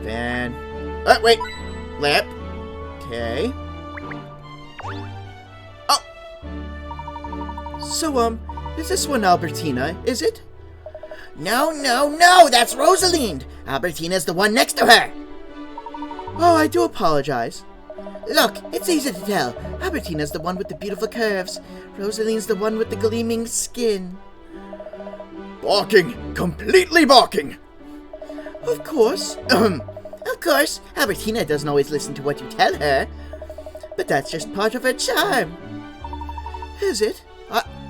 Fan. Wait. Lamp. Okay. Oh! So, is this one Albertina, is it? No, that's Rosalind. Albertina's the one next to her. Oh, I do apologize. Look, it's easy to tell. Albertina's the one with the beautiful curves. Rosalind's the one with the gleaming skin. Barking! Completely barking! Of course. Of course, Albertina doesn't always listen to what you tell her. But that's just part of her charm. Is it?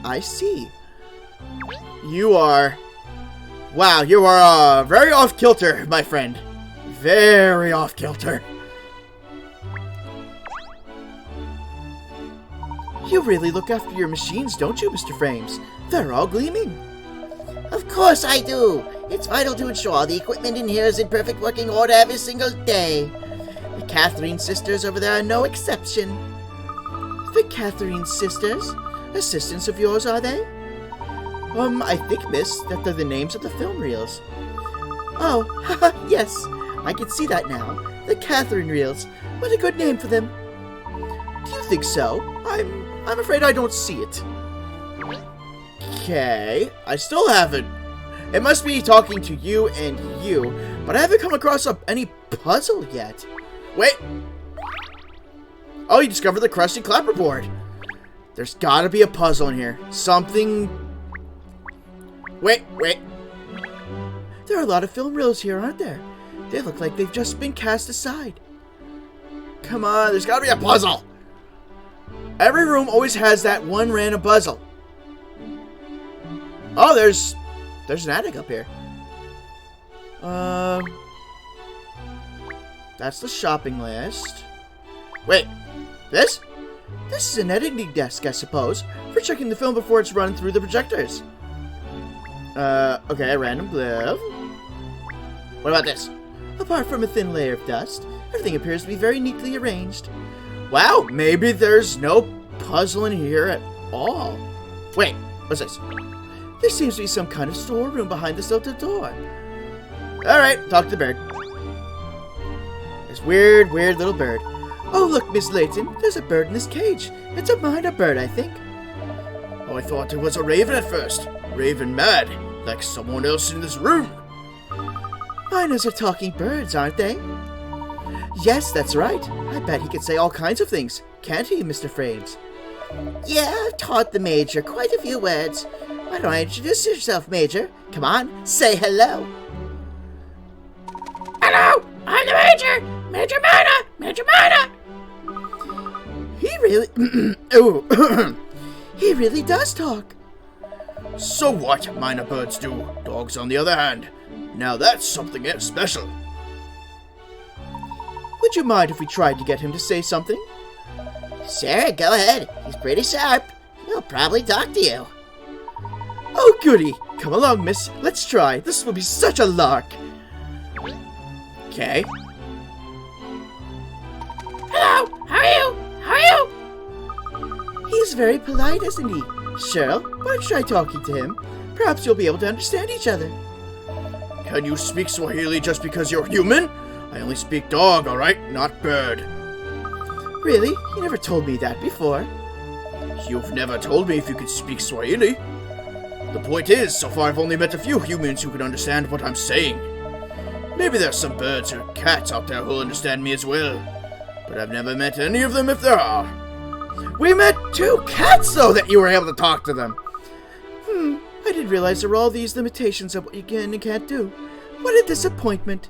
I see. You are... Wow, you are very off-kilter, my friend. Very off-kilter. You really look after your machines, don't you, Mr. Frames? They're all gleaming. Of course I do. It's vital to ensure all the equipment in here is in perfect working order every single day. The Catherine sisters over there are no exception. The Catherine sisters? Assistants of yours, are they? I think, miss, that they're the names of the film reels. Oh, haha, yes. I can see that now. The Catherine reels. What a good name for them. Do you think so? I'm afraid I don't see it. Okay, I still haven't. It must be talking to you and you, but I haven't come across any puzzle yet. Wait. Oh, you discovered the crusty clapperboard. There's gotta be a puzzle in here. Something... Wait. There are a lot of film reels here, aren't there? They look like they've just been cast aside. Come on, there's gotta be a puzzle. Every room always has that one random puzzle. Oh, there's an attic up here. That's the shopping list. Wait, this? This is an editing desk, I suppose, for checking the film before it's run through the projectors. Okay, a random blip. What about this? Apart from a thin layer of dust, everything appears to be very neatly arranged. Wow, maybe there's no puzzle in here at all. Wait, what's this? There seems to be some kind of storeroom behind this little door. Alright, talk to the bird. This weird little bird. Oh, look, Miss Layton, there's a bird in this cage. It's a minor bird, I think. Oh, I thought it was a raven at first. Raven mad, like someone else in this room. Miners are talking birds, aren't they? Yes, that's right. I bet he could say all kinds of things. Can't he, Mr. Frames? Yeah, I've taught the Major quite a few words. Why don't I introduce yourself, Major? Come on, say hello. Hello, I'm the Major! Major Miner! Major Miner! He really... oh, he really does talk. So what minor birds do, dogs on the other hand. Now that's something special. Would you mind if we tried to get him to say something? Sure, go ahead. He's pretty sharp. He'll probably talk to you. Oh, goody. Come along, miss. Let's try. This will be such a lark. Okay. Hello, how are you? How are you? He's very polite, isn't he? Cheryl, why don't you try talking to him? Perhaps you'll be able to understand each other. Can you speak Swahili just because you're human? I only speak dog, alright? Not bird. Really? You never told me that before. You've never told me if you could speak Swahili. The point is, so far I've only met a few humans who can understand what I'm saying. Maybe there's some birds or cats out there who'll understand me as well. But I've never met any of them if there are. We met 2 cats, though, that you were able to talk to them. I didn't realize there were all these limitations of what you can and can't do. What a disappointment.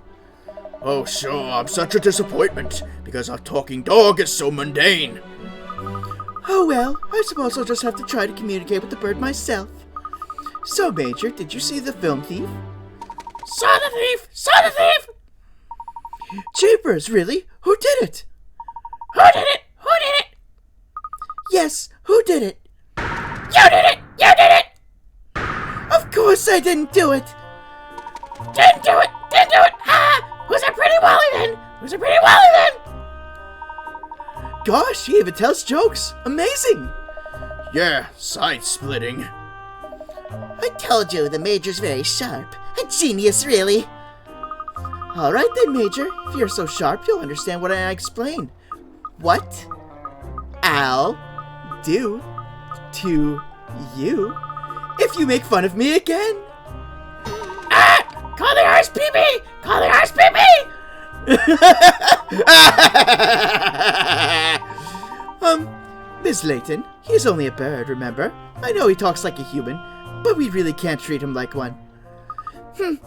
Oh, sure, I'm such a disappointment, because a talking dog is so mundane. Oh, well, I suppose I'll just have to try to communicate with the bird myself. So, Major, did you see the film thief? Saw the thief! Saw the thief! Jeepers, really? Who did it? Who did it? Who did it? Yes, who did it? You did it! You did it! Of course I didn't do it! Didn't do it! Didn't do it! Ha! Who's a pretty Wally then? Who's a pretty Wally then? Gosh, he even tells jokes. Amazing! Yeah, side-splitting. I told you the Major's very sharp. A genius, really. Alright then, Major. If you're so sharp, you'll understand what I explain. What I'll do to you if you make fun of me again. Ah! Call the RSPB! Call the RSPB! Miss Layton, he's only a bird, remember? I know he talks like a human, but we really can't treat him like one. Major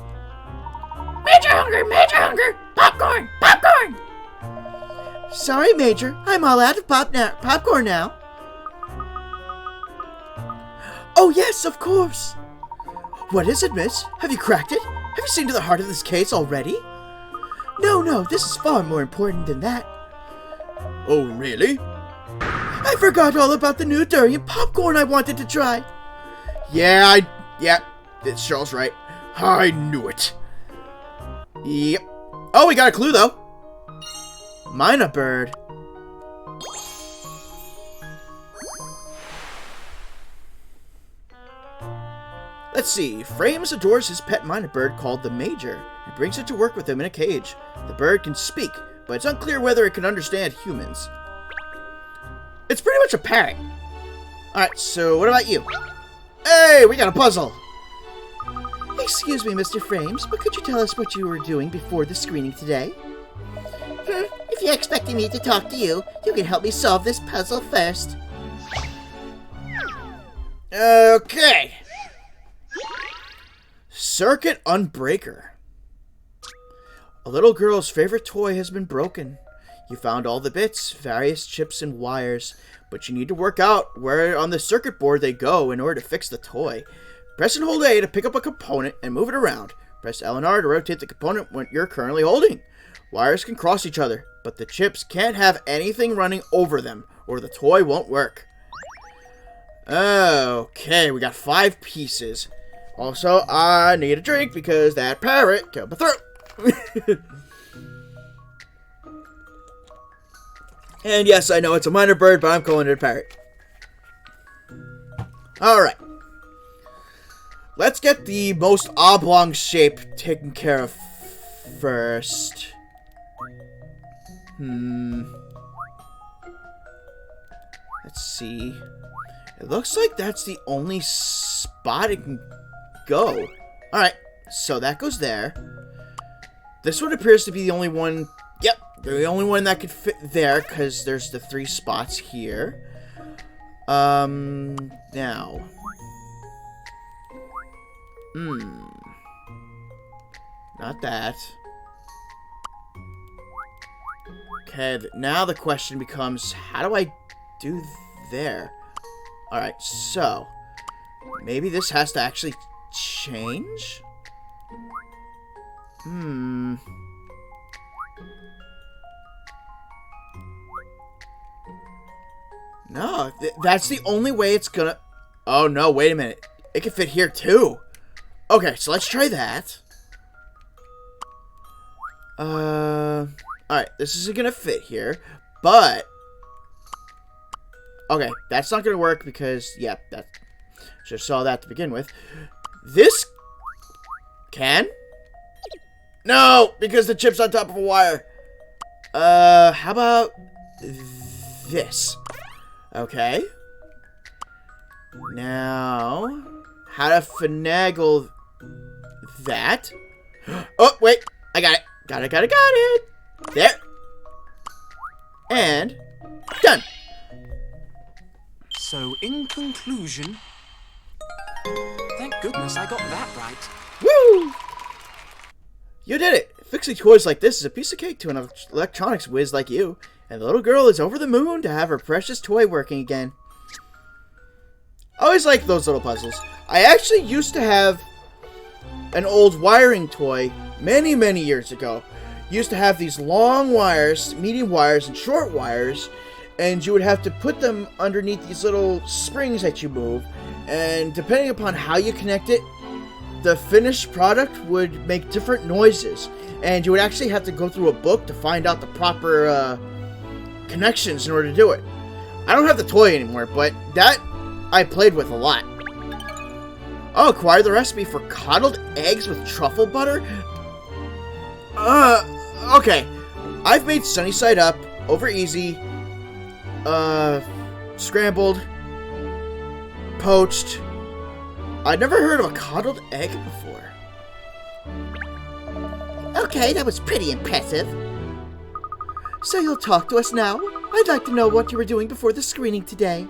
hunger! Major hunger! Popcorn! Popcorn! Sorry, Major. I'm all out of popcorn now. Oh, yes, of course. What is it, miss? Have you cracked it? Have you seen to the heart of this case already? No, this is far more important than that. Oh, really? I forgot all about the new Durian popcorn I wanted to try. Yeah, it's Charles right. I knew it. Yep. Oh, we got a clue, though. Minor bird. Let's see. Frames adores his pet minor bird called the Major and brings it to work with him in a cage. The bird can speak, but it's unclear whether it can understand humans. It's pretty much a parrot. Alright, so what about you? Hey, we got a puzzle. Excuse me, Mr. Frames, but could you tell us what you were doing before the screening today? If you're expecting me to talk to you, you can help me solve this puzzle first. Okay. Circuit Unbreaker. A little girl's favorite toy has been broken. You found all the bits, various chips and wires, but you need to work out where on the circuit board they go in order to fix the toy. Press and hold A to pick up a component and move it around. Press L and R to rotate the component you're currently holding. Wires can cross each other, but the chips can't have anything running over them, or the toy won't work. Okay, we got 5 pieces. Also, I need a drink because that parrot killed my throat. And yes, I know it's a minor bird, but I'm calling it a parrot. Alright. Let's get the most oblong shape taken care of first. Let's see. It looks like that's the only spot it can go. Alright, so that goes there. This one appears to be the only one. Yep, the only one that could fit there, because there's the 3 spots here. Now. Not that. Okay, now the question becomes, how do I do there? Alright, so. Maybe this has to actually change? No, that's the only way it's gonna... Oh, no, wait a minute. It can fit here, too. Okay, so let's try that. Alright, this isn't gonna fit here, but... Okay, that's not gonna work because, yeah, that... Should have saw that to begin with. This... Can? No, because the chip's on top of a wire. How about... this? Okay. Now... How to finagle... that? Oh, wait! I got it! Got it! There! And... done! So, in conclusion... Thank goodness I got that right. Woo! You did it! Fixing toys like this is a piece of cake to an electronics whiz like you. And the little girl is over the moon to have her precious toy working again. I always like those little puzzles. I actually used to have an old wiring toy many, many years ago. Used to have these long wires, medium wires, and short wires, and you would have to put them underneath these little springs that you move, and depending upon how you connect it, the finished product would make different noises, and you would actually have to go through a book to find out the proper connections in order to do it. I don't have the toy anymore, but that I played with a lot. Oh, acquire the recipe for coddled eggs with truffle butter? Okay. I've made sunny side up, over easy, scrambled, poached. I'd never heard of a coddled egg before. Okay, that was pretty impressive. So you'll talk to us now? I'd like to know what you were doing before the screening today.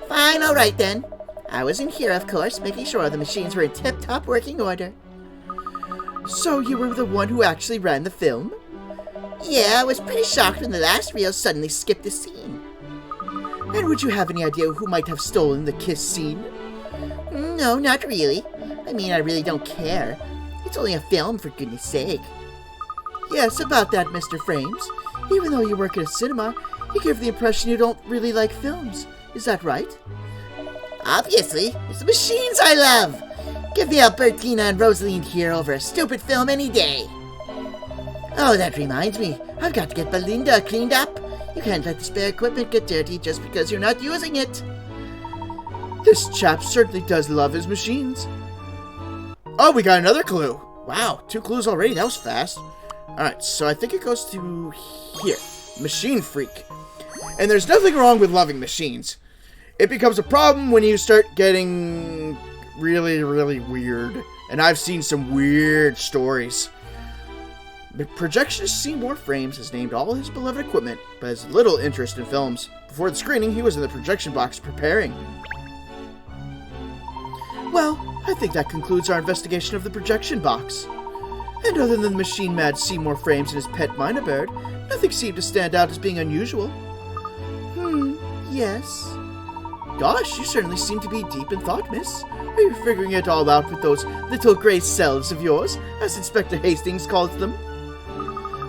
Fine, alright then. I was in here, of course, making sure the machines were in tip-top working order. So you were the one who actually ran the film? Yeah, I was pretty shocked when the last reel suddenly skipped a scene. And would you have any idea who might have stolen the kiss scene? No, not really. I mean, I really don't care. It's only a film, for goodness sake. Yes, about that, Mr. Frames. Even though you work at a cinema, you give the impression you don't really like films. Is that right? Obviously. It's the machines I love. Give me Albertina and Rosalind here over a stupid film any day. Oh, that reminds me. I've got to get Belinda cleaned up. You can't let the spare equipment get dirty just because you're not using it. This chap certainly does love his machines. Oh, we got another clue. Wow, 2 clues already. That was fast. Alright, so I think it goes to here. Machine freak. And there's nothing wrong with loving machines. It becomes a problem when you start getting really, really weird. And I've seen some weird stories. The projectionist Seymour Frames has named all his beloved equipment, but has little interest in films. Before the screening, he was in the projection box preparing. Well, I think that concludes our investigation of the projection box. And other than the machine-mad Seymour Frames and his pet minor bird, nothing seemed to stand out as being unusual. Yes. Gosh, you certainly seem to be deep in thought, miss. Are you figuring it all out with those little gray cells of yours, as Inspector Hastings calls them?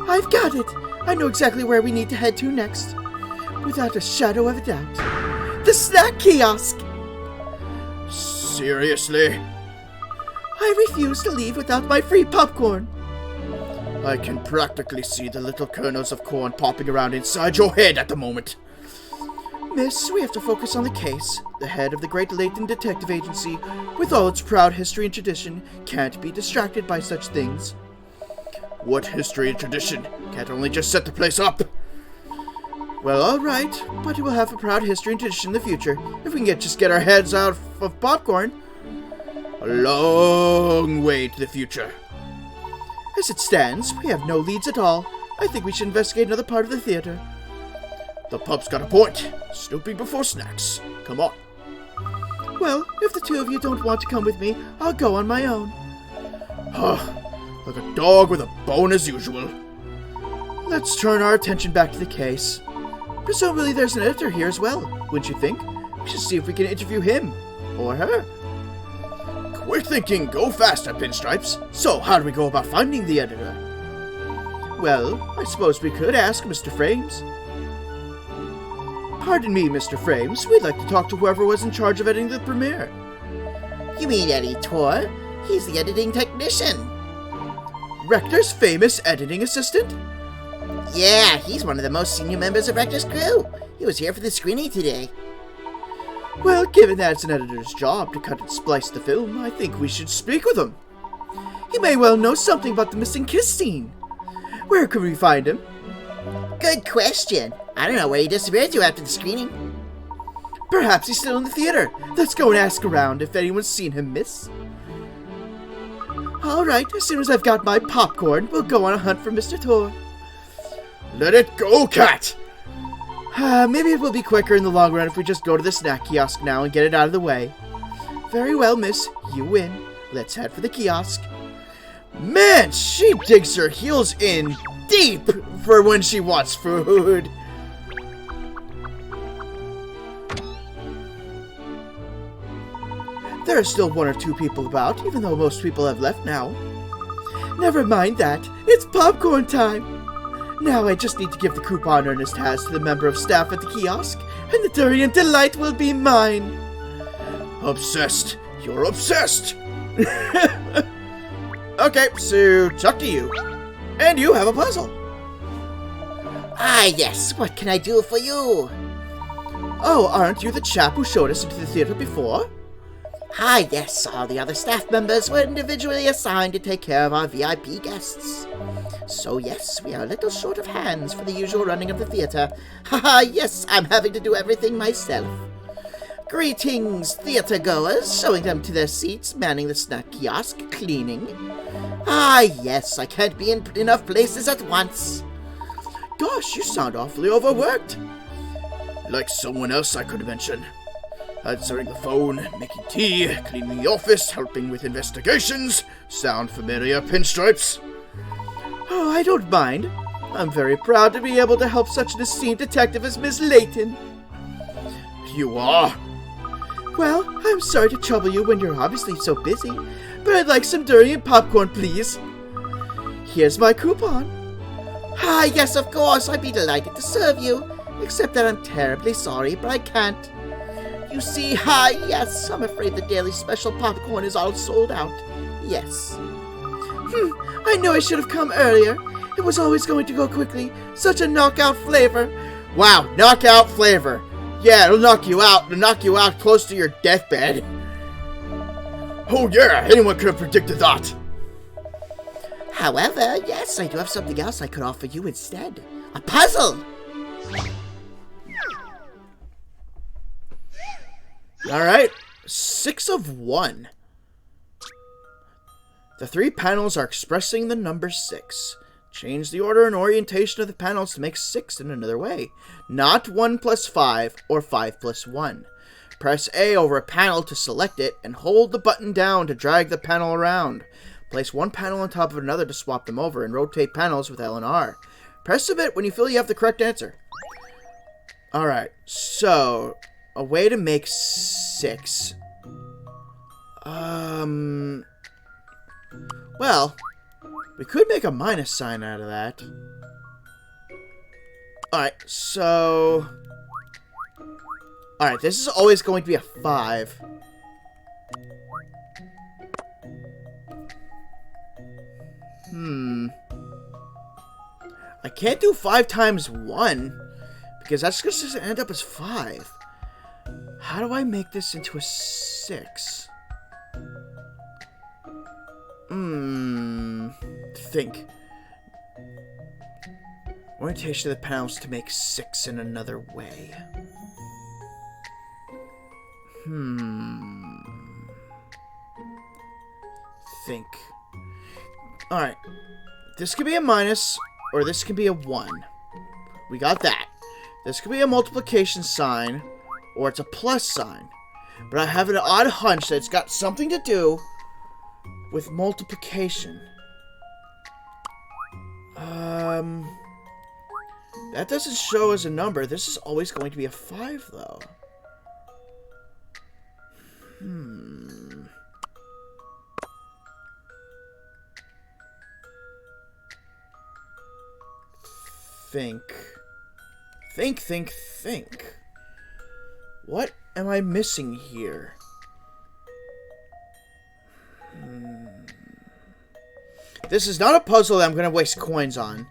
I've got it. I know exactly where we need to head to next. Without a shadow of a doubt. The snack kiosk! Seriously? I refuse to leave without my free popcorn. I can practically see the little kernels of corn popping around inside your head at the moment. Miss, we have to focus on the case. The head of the Great Leighton Detective Agency, with all its proud history and tradition, can't be distracted by such things. What history and tradition? Can't only just set the place up. Well, alright, but we'll have a proud history and tradition in the future, if we can just get our heads out of popcorn. A long way to the future. As it stands, we have no leads at all. I think we should investigate another part of the theater. The pup's got a point. Snooping before snacks. Come on. Well, if the two of you don't want to come with me, I'll go on my own. Like a dog with a bone as usual. Let's turn our attention back to the case. Presumably there's an editor here as well, wouldn't you think? We should see if we can interview him. Or her. Quick thinking, go faster, Pinstripes. So, how do we go about finding the editor? Well, I suppose we could ask Mr. Frames. Pardon me, Mr. Frames. We'd like to talk to whoever was in charge of editing the premiere. You mean editor? He's the editing technician. Rector's famous editing assistant? Yeah, he's one of the most senior members of Rector's crew. He was here for the screening today. Well, given that it's an editor's job to cut and splice the film, I think we should speak with him. He may well know something about the missing kiss scene. Where could we find him? Good question. I don't know where he disappeared to after the screening. Perhaps he's still in the theater. Let's go and ask around if anyone's seen him, miss. Alright, as soon as I've got my popcorn, we'll go on a hunt for Mr. Thor. Let it go, cat! Maybe it will be quicker in the long run if we just go to the snack kiosk now and get it out of the way. Very well, miss. You win. Let's head for the kiosk. Man, she digs her heels in deep for when she wants food. There are still 1 or 2 people about, even though most people have left now. Never mind that. It's popcorn time. Now I just need to give the coupon Ernest has to the member of staff at the kiosk, and the Durian delight will be mine. Obsessed. You're obsessed. Okay, so talk to you. And you have a puzzle. Ah, yes. What can I do for you? Oh, aren't you the chap who showed us into the theater before? Ah, yes, all the other staff members were individually assigned to take care of our VIP guests. So yes, we are a little short of hands for the usual running of the theater. Haha, yes, I'm having to do everything myself. Greetings, theater goers, showing them to their seats, manning the snack kiosk, cleaning. Ah, yes, I can't be in enough places at once. Gosh, you sound awfully overworked. Like someone else I could mention. Answering the phone, making tea, cleaning the office, helping with investigations. Sound familiar, Pinstripes? Oh, I don't mind. I'm very proud to be able to help such an esteemed detective as Miss Layton. You are? Well, I'm sorry to trouble you when you're obviously so busy, but I'd like some Durian popcorn, please. Here's my coupon. Ah, yes, of course, I'd be delighted to serve you, except that I'm terribly sorry, but I can't. You see, yes, I'm afraid the daily special popcorn is all sold out. Yes. I knew I should have come earlier. It was always going to go quickly. Such a knockout flavor. Wow, knockout flavor. Yeah, it'll knock you out. It'll knock you out close to your deathbed. Oh yeah, anyone could have predicted that. However, yes, I do have something else I could offer you instead. A puzzle! Alright, 6 of 1. The 3 panels are expressing the number 6. Change the order and orientation of the panels to make 6 in another way. Not 1 plus 5 or 5 plus 1. Press A over a panel to select it and hold the button down to drag the panel around. Place one panel on top of another to swap them over and rotate panels with L and R. Press submit when you feel you have the correct answer. Alright, so a way to make 6. Well, we could make a minus sign out of that. Alright, so... Alright, this is always going to be a 5. I can't do 5 times 1, because that's just going to end up as 5. How do I make this into a 6? Think. Orientation of the panels to make 6 in another way. Think. Alright. This could be a minus, or this could be a 1. We got that. This could be a multiplication sign, or it's a plus sign. But I have an odd hunch that it's got something to do with multiplication. That doesn't show as a number. This is always going to be a 5, though. Think. What am I missing here? This is not a puzzle that I'm going to waste coins on.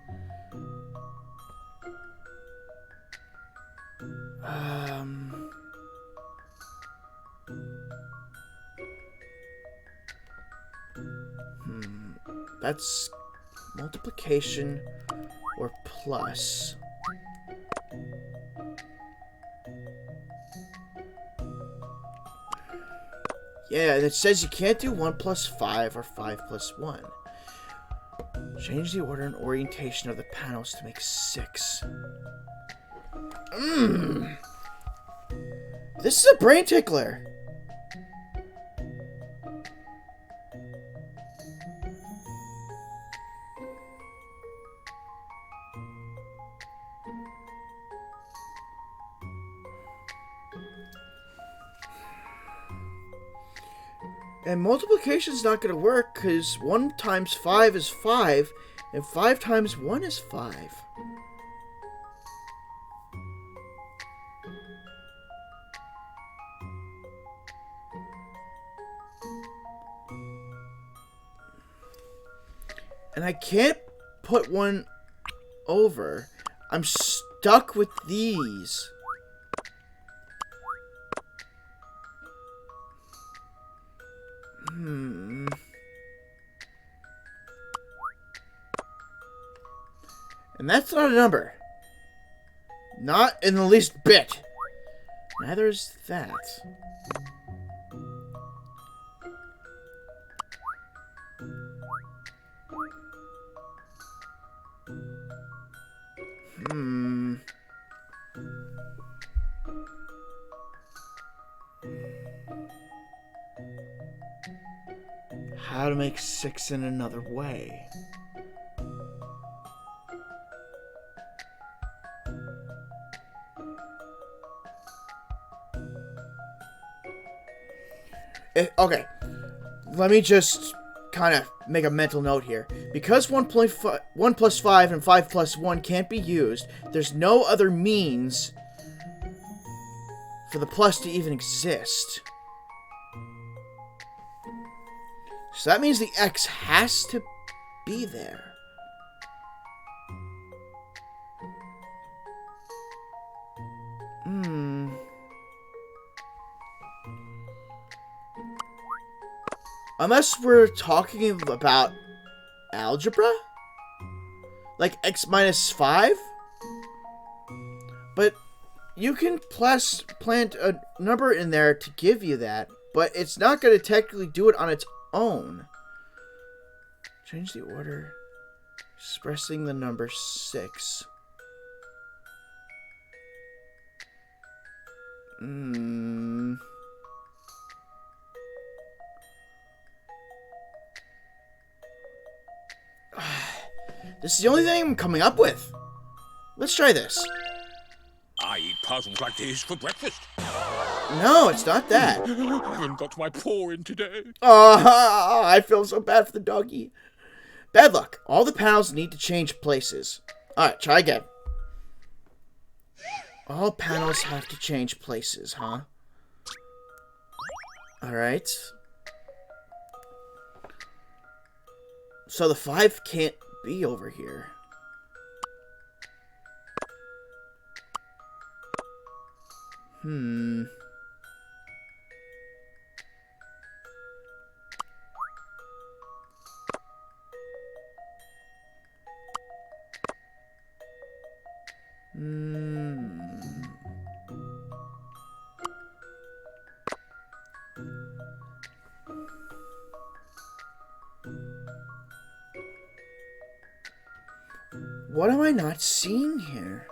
That's multiplication or plus. Yeah, and it says you can't do 1 plus 5 or 5 plus 1. Change the order and orientation of the panels to make 6. This is a brain tickler. And multiplication's not going to work because 1 times 5 is 5, and 5 times 1 is 5. And I can't put one over. I'm stuck with these. And that's not a number. Not in the least bit. Neither is that. How to make 6 in another way. Okay, let me just kind of make a mental note here. Because 1 plus 5 and 5 plus 1 can't be used, there's no other means for the plus to even exist. So that means the X has to be there. Unless we're talking about algebra? Like X minus 5? But you can plant a number in there to give you that, but it's not going to technically do it on its own. Change the order. Expressing the number 6. This is the only thing I'm coming up with. Let's try this. I eat puzzles like this for breakfast. No, it's not that. I haven't got my paw in today. Oh, I feel so bad for the doggy. Bad luck. All the panels need to change places. Alright, try again. All panels have to change places, huh? Alright. So the 5 can't be over here. What am I not seeing here?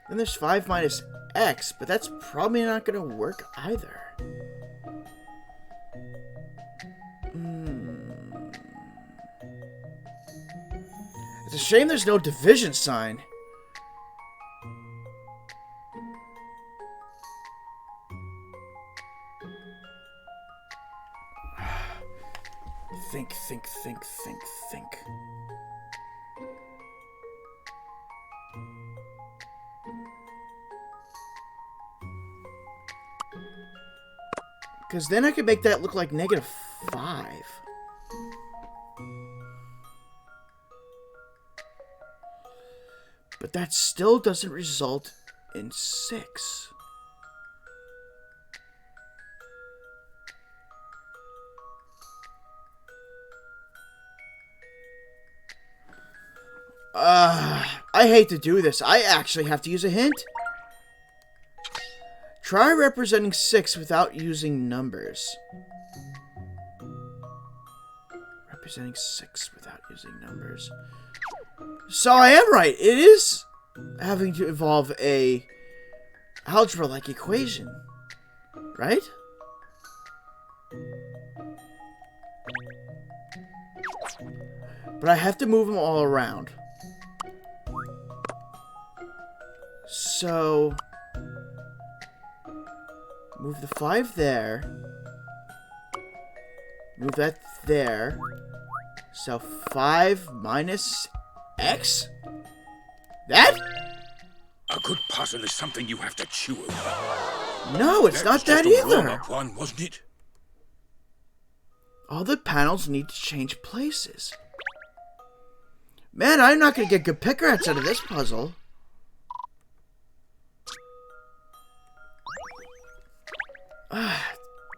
Then there's 5 minus X, but that's probably not going to work either. It's a shame there's no division sign. Think. Because then I could make that look like -5. But that still doesn't result in 6. I hate to do this. I actually have to use a hint. Try representing 6 without using numbers. Representing 6 without using numbers. So I am right. It is having to involve a algebra-like equation. Right? But I have to move them all around. So move the 5 there. Move that there. So 5 minus X? That? A good puzzle is something you have to chew over. No, it's not that just a either. warm-up one, wasn't it? All the panels need to change places. Man, I'm not going to get good pickaxe out of this puzzle.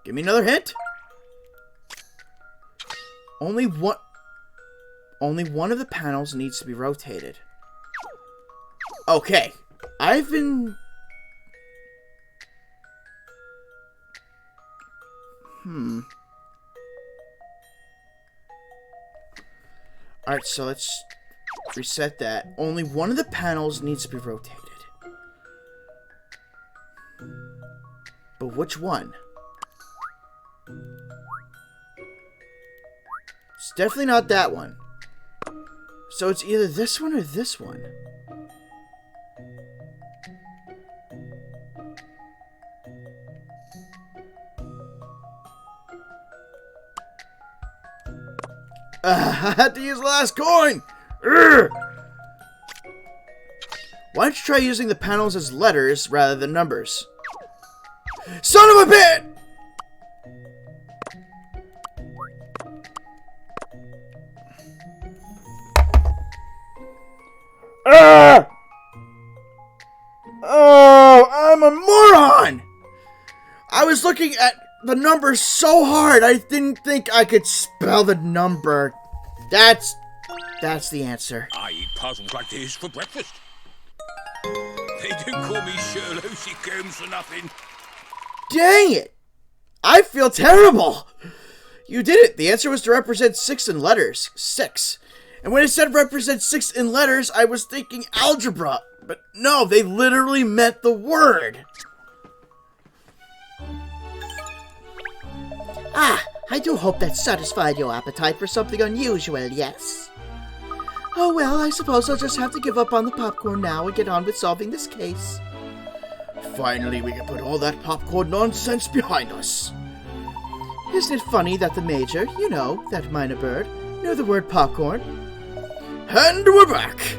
Give me another hint. Only one of the panels needs to be rotated. Okay. I've been... Alright, so let's reset that. Only one of the panels needs to be rotated. But which one? It's definitely not that one. So it's either this one or this one. I had to use the last coin! Urgh! Why don't you try using the panels as letters rather than numbers? Son of a bitch! Oh, I'm a moron! I was looking at the number so hard, I didn't think I could spell the number. That's the answer. I eat puzzles like this for breakfast. They don't call me Sherlock Holmes for nothing. Dang it! I feel terrible! You did it! The answer was to represent 6 in letters. 6. And when it said represent 6 in letters, I was thinking algebra. But no, they literally meant the word. Ah, I do hope that satisfied your appetite for something unusual, yes? Oh well, I suppose I'll just have to give up on the popcorn now and get on with solving this case. Finally, we can put all that popcorn nonsense behind us. Isn't it funny that the Major, you know, that minor bird, knew the word popcorn? And we're back!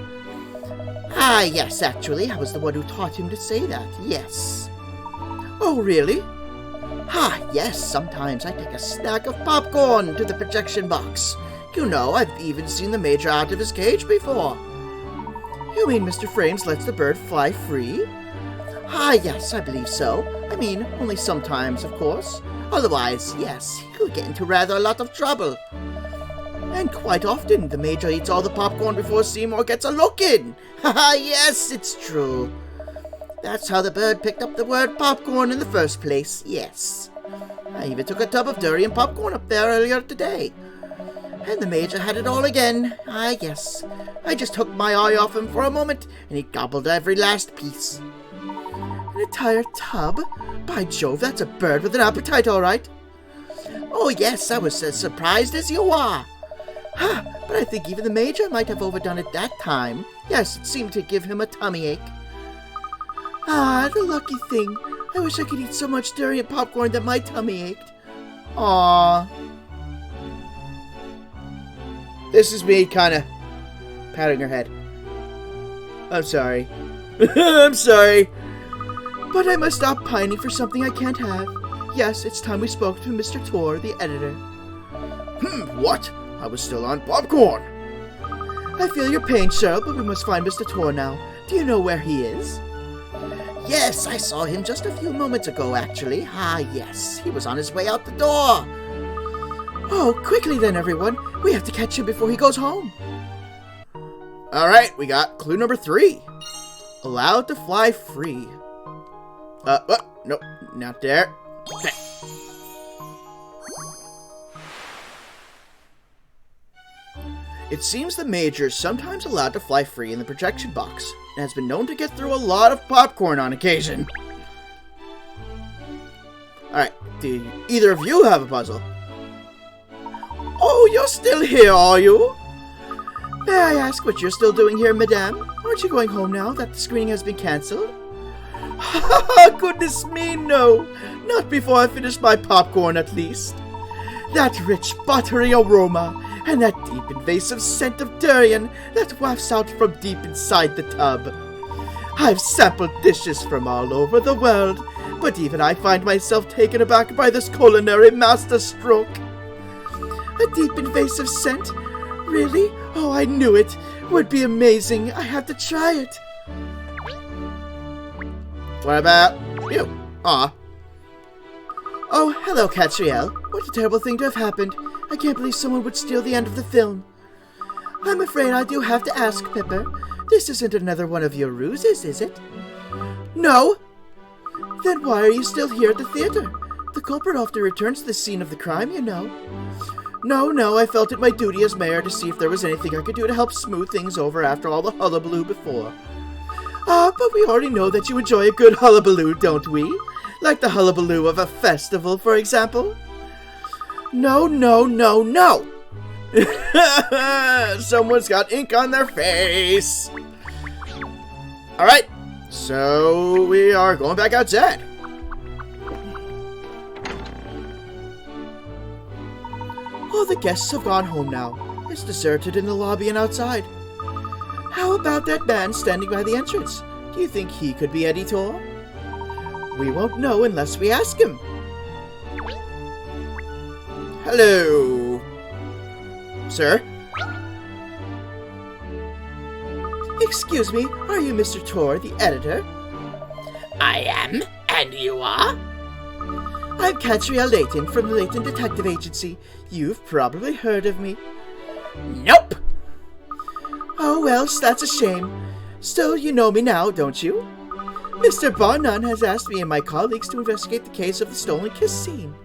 Ah, yes, actually, I was the one who taught him to say that, yes. Oh, really? Ah, yes, sometimes I take a snack of popcorn to the projection box. You know, I've even seen the Major out of his cage before. You mean Mr. Frames lets the bird fly free? Ah, yes, I believe so. I mean, only sometimes, of course. Otherwise, yes, he could get into rather a lot of trouble. And quite often, the Major eats all the popcorn before Seymour gets a look in. Haha, yes, it's true. That's how the bird picked up the word popcorn in the first place, yes. I even took a tub of Durian popcorn up there earlier today. And the Major had it all again. Ah, yes. I just took my eye off him for a moment, and he gobbled every last piece. An entire tub? By Jove, that's a bird with an appetite, all right. Oh, yes, I was as surprised as you are. Ha, but I think even the Major might have overdone it that time. Yes, it seemed to give him a tummy ache. Ah, the lucky thing. I wish I could eat so much durian popcorn that my tummy ached. Aww. This is me kind of patting her head. I'm sorry. I'm sorry. But I must stop pining for something I can't have. Yes, it's time we spoke to Mr. Tor, the editor. What? I was still on popcorn. I feel your pain, Cheryl, but we must find Mr. Tor now. Do you know where he is? Yes, I saw him just a few moments ago, actually. Ah, yes, he was on his way out the door. Oh, quickly then, everyone. We have to catch him before he goes home. Alright, we got clue number 3. Allowed to fly free. Nope, not there. Okay. It seems the Major is sometimes allowed to fly free in the projection box, and has been known to get through a lot of popcorn on occasion. Alright, do either of you have a puzzle? Oh, you're still here, are you? May I ask what you're still doing here, madame? Aren't you going home now that the screening has been cancelled? Goodness me, no. Not before I finish my popcorn, at least. That rich, buttery aroma, and that deep, invasive scent of durian that wafts out from deep inside the tub. I've sampled dishes from all over the world, but even I find myself taken aback by this culinary masterstroke. A deep invasive scent? Really? Oh, I knew it. Would be amazing. I have to try it. What about you? Aw. Oh, hello, Catriel. What a terrible thing to have happened. I can't believe someone would steal the end of the film. I'm afraid I do have to ask, Pepper. This isn't another one of your ruses, is it? No. Then why are you still here at the theater? The culprit often returns to the scene of the crime, you know. No, I felt it my duty as mayor to see if there was anything I could do to help smooth things over after all the hullabaloo before. But we already know that you enjoy a good hullabaloo, don't we? Like the hullabaloo of a festival, for example? No. Someone's got ink on their face. Alright, so we are going back outside. All the guests have gone home now. It's deserted in the lobby and outside. How about that man standing by the entrance? Do you think he could be Editor? We won't know unless we ask him. Hello, sir. Excuse me, are you Mr. Tor, the editor? I am, and you are? I'm Catriel Layton from the Layton Detective Agency. You've probably heard of me. Nope. Oh, well, that's a shame. Still, you know me now, don't you? Mr. Barnum has asked me and my colleagues to investigate the case of the stolen kiss scene.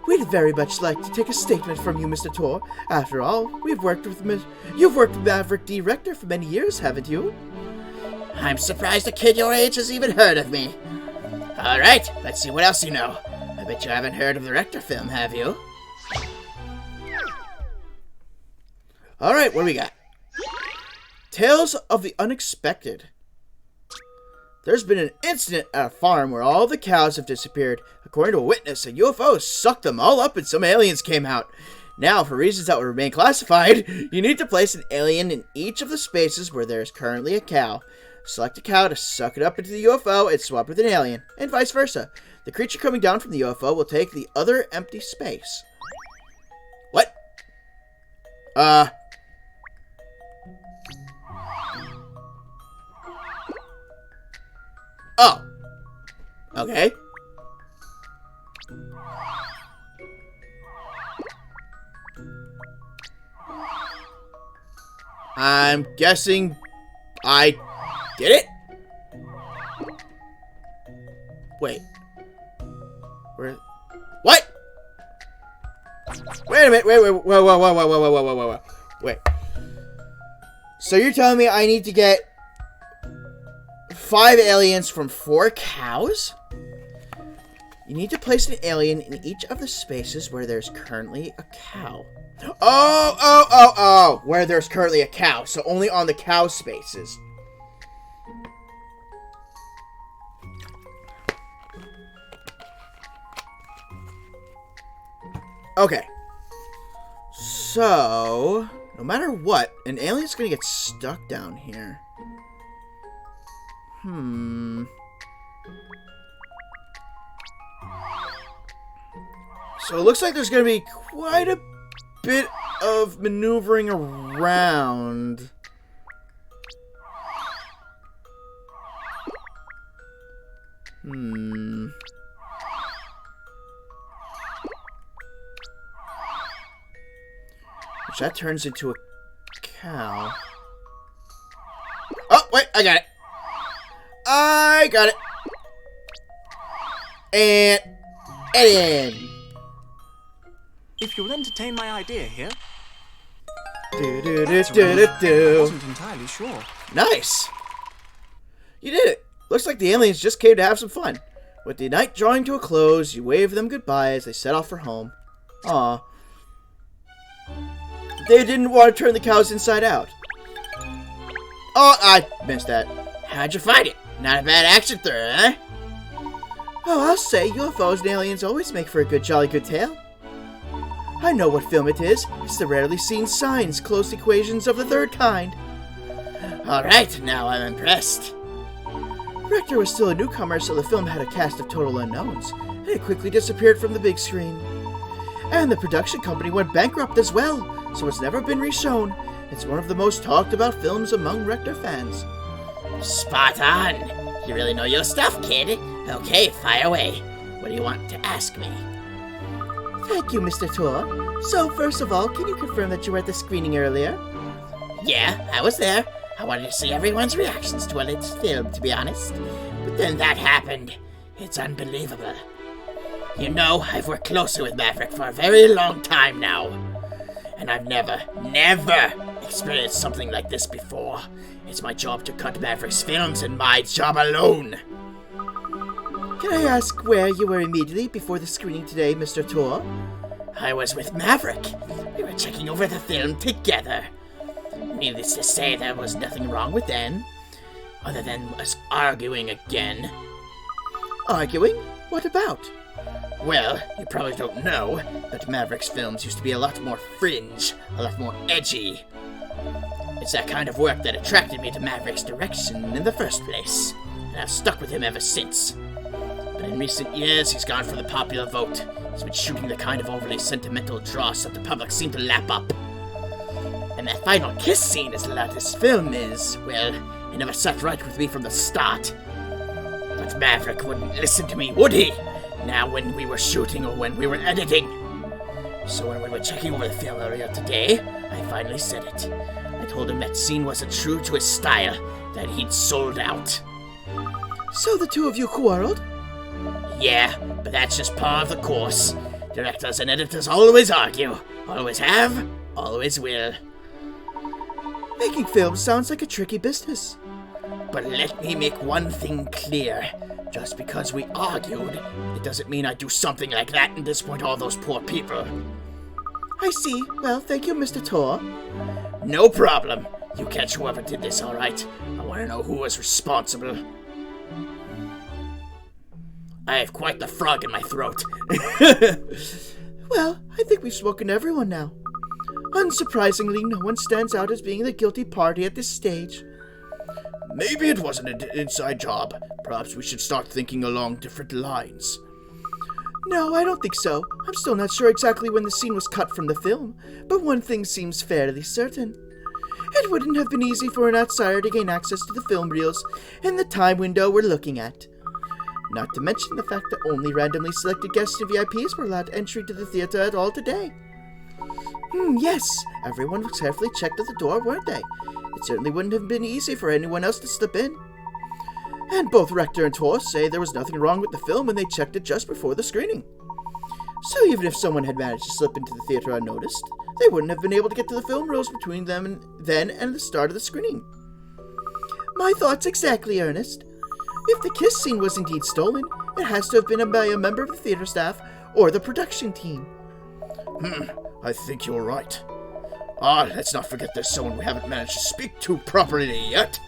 We'd very much like to take a statement from you, Mr. Tor. After all, you've worked with Maverick D. Rector for many years, haven't you? I'm surprised a kid your age has even heard of me. Alright, let's see what else you know. I bet you haven't heard of the Rector film, have you? Alright, what do we got? Tales of the Unexpected. There's been an incident at a farm where all the cows have disappeared. According to a witness, a UFO sucked them all up and some aliens came out. Now, for reasons that will remain classified, you need to place an alien in each of the spaces where there is currently a cow. Select a cow to suck it up into the UFO and swap with an alien, and vice versa. The creature coming down from the UFO will take the other empty space. What? Oh. Okay. I'm guessing I did it? Wait. Where? What? Wait a minute. Wait. So you're telling me I need to get 5 aliens from 4 cows? You need to place an alien in each of the spaces where there's currently a cow. Oh! Where there's currently a cow. So only on the cow spaces. Okay. So, no matter what, an alien's gonna get stuck down here. So it looks like there's going to be quite a bit of maneuvering around. Which that turns into a cow. Oh, wait, I got it. And in. If you'll entertain my idea here. I wasn't entirely sure. Nice. You did it. Looks like the aliens just came to have some fun. With the night drawing to a close, you wave them goodbye as they set off for home. Aw. They didn't want to turn the cows inside out. Oh, I missed that. How'd you find it? Not a bad action thriller, huh? Oh, I'll say UFOs and aliens always make for a good, jolly good tale. I know what film it is. It's the rarely seen signs, close equations of the third kind. Alright, now I'm impressed. Rector was still a newcomer, so the film had a cast of total unknowns, and it quickly disappeared from the big screen. And the production company went bankrupt as well, so it's never been reshown. It's one of the most talked about films among Rector fans. Spot on. You really know your stuff, kid. Okay, fire away. What do you want to ask me? Thank you, Mr. Tor. So, first of all, can you confirm that you were at the screening earlier? Yeah, I was there. I wanted to see everyone's reactions to a latest film, to be honest. But then that happened. It's unbelievable. You know, I've worked closely with Maverick for a very long time now. And I've never experienced something like this before. It's my job to cut Maverick's films and my job alone. Can I ask where you were immediately before the screening today, Mr. Tor? I was with Maverick. We were checking over the film together. Needless to say, there was nothing wrong with them, other than us arguing again. Arguing? What about? Well, you probably don't know, but Maverick's films used to be a lot more fringe, a lot more edgy. It's that kind of work that attracted me to Maverick's direction in the first place, and I've stuck with him ever since. But in recent years, he's gone for the popular vote. He's been shooting the kind of overly sentimental dross that the public seem to lap up. And that final kiss scene as loud as film is, well, it never sat right with me from the start. But Maverick wouldn't listen to me, would he? Now when we were shooting or when we were editing. So when we were checking over the film earlier today, I finally said it. I told him that scene wasn't true to his style, that he'd sold out. So the two of you quarreled? Yeah, but that's just part of the course. Directors and editors always argue. Always have, always will. Making films sounds like a tricky business. But let me make one thing clear. Just because we argued, it doesn't mean I do something like that and disappoint all those poor people. I see. Well, thank you, Mr. Tor. No problem. You catch whoever did this, all right? I want to know who was responsible. I have quite the frog in my throat. Well, I think we've spoken to everyone now. Unsurprisingly, no one stands out as being the guilty party at this stage. Maybe it wasn't an inside job. Perhaps we should start thinking along different lines. No, I don't think so. I'm still not sure exactly when the scene was cut from the film, but one thing seems fairly certain. It wouldn't have been easy for an outsider to gain access to the film reels in the time window we're looking at. Not to mention the fact that only randomly selected guests and VIPs were allowed entry to the theater at all today. Yes, everyone was carefully checked at the door, weren't they? It certainly wouldn't have been easy for anyone else to slip in. And both Rector and Tor say there was nothing wrong with the film when they checked it just before the screening. So even if someone had managed to slip into the theater unnoticed, they wouldn't have been able to get to the film reels between them and then and the start of the screening. My thoughts exactly, Ernest. If the kiss scene was indeed stolen, it has to have been by a member of the theater staff or the production team. I think you're right. Let's not forget there's someone we haven't managed to speak to properly yet.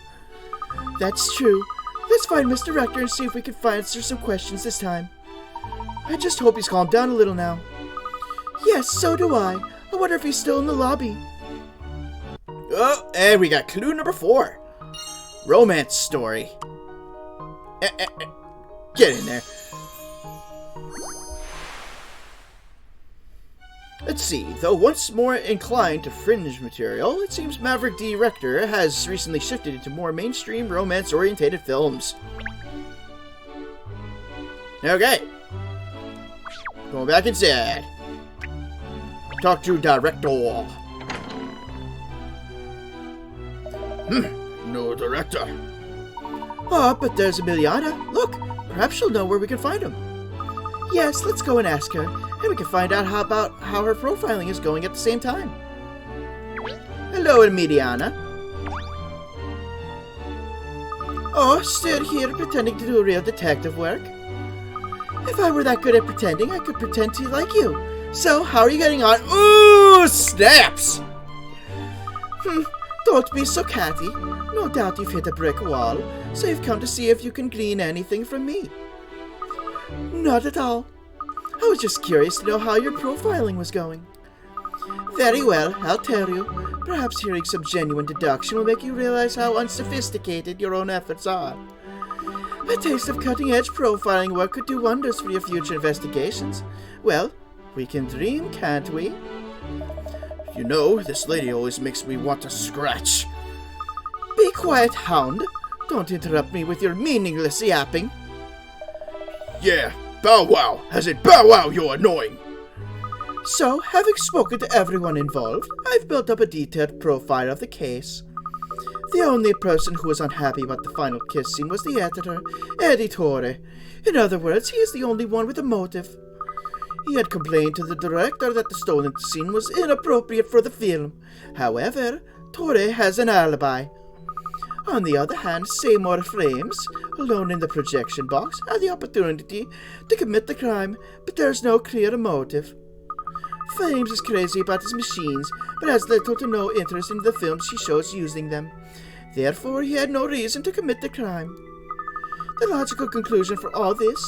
That's true. Let's find Mr. Rector and see if we can answer some questions this time. I just hope he's calmed down a little now. Yes, so do I. I wonder if he's still in the lobby. Oh, and we got clue number 4. Romance story. Get in there. Let's see, though once more inclined to fringe material, it seems Maverick D. Rector has recently shifted into more mainstream romance-orientated films. Okay. Going back inside. Talk to director. No director. Oh, but there's Emiliana. Look, perhaps she'll know where we can find him. Yes, let's go and ask her, and we can find out how her profiling is going at the same time. Hello, Emiliana. Oh, still here pretending to do real detective work? If I were that good at pretending, I could pretend to like you. So, how are you getting on? Ooh, snaps! Don't be so catty. No doubt you've hit a brick wall, so you've come to see if you can glean anything from me. Not at all. I was just curious to know how your profiling was going. Very well, I'll tell you. Perhaps hearing some genuine deduction will make you realize how unsophisticated your own efforts are. A taste of cutting-edge profiling work could do wonders for your future investigations. Well, we can dream, can't we? You know, this lady always makes me want to scratch. Be quiet, hound. Don't interrupt me with your meaningless yapping. Yeah, bow wow. As in bow wow, you're annoying. So, having spoken to everyone involved, I've built up a detailed profile of the case. The only person who was unhappy about the final kiss scene was the editor, Editore. In other words, he is the only one with a motive. He had complained to the director that the stolen scene was inappropriate for the film. However, Torre has an alibi. On the other hand, Seymour Frames, alone in the projection box, had the opportunity to commit the crime, but there's no clear motive. Frames is crazy about his machines, but has little to no interest in the films he shows using them. Therefore, he had no reason to commit the crime. The logical conclusion for all this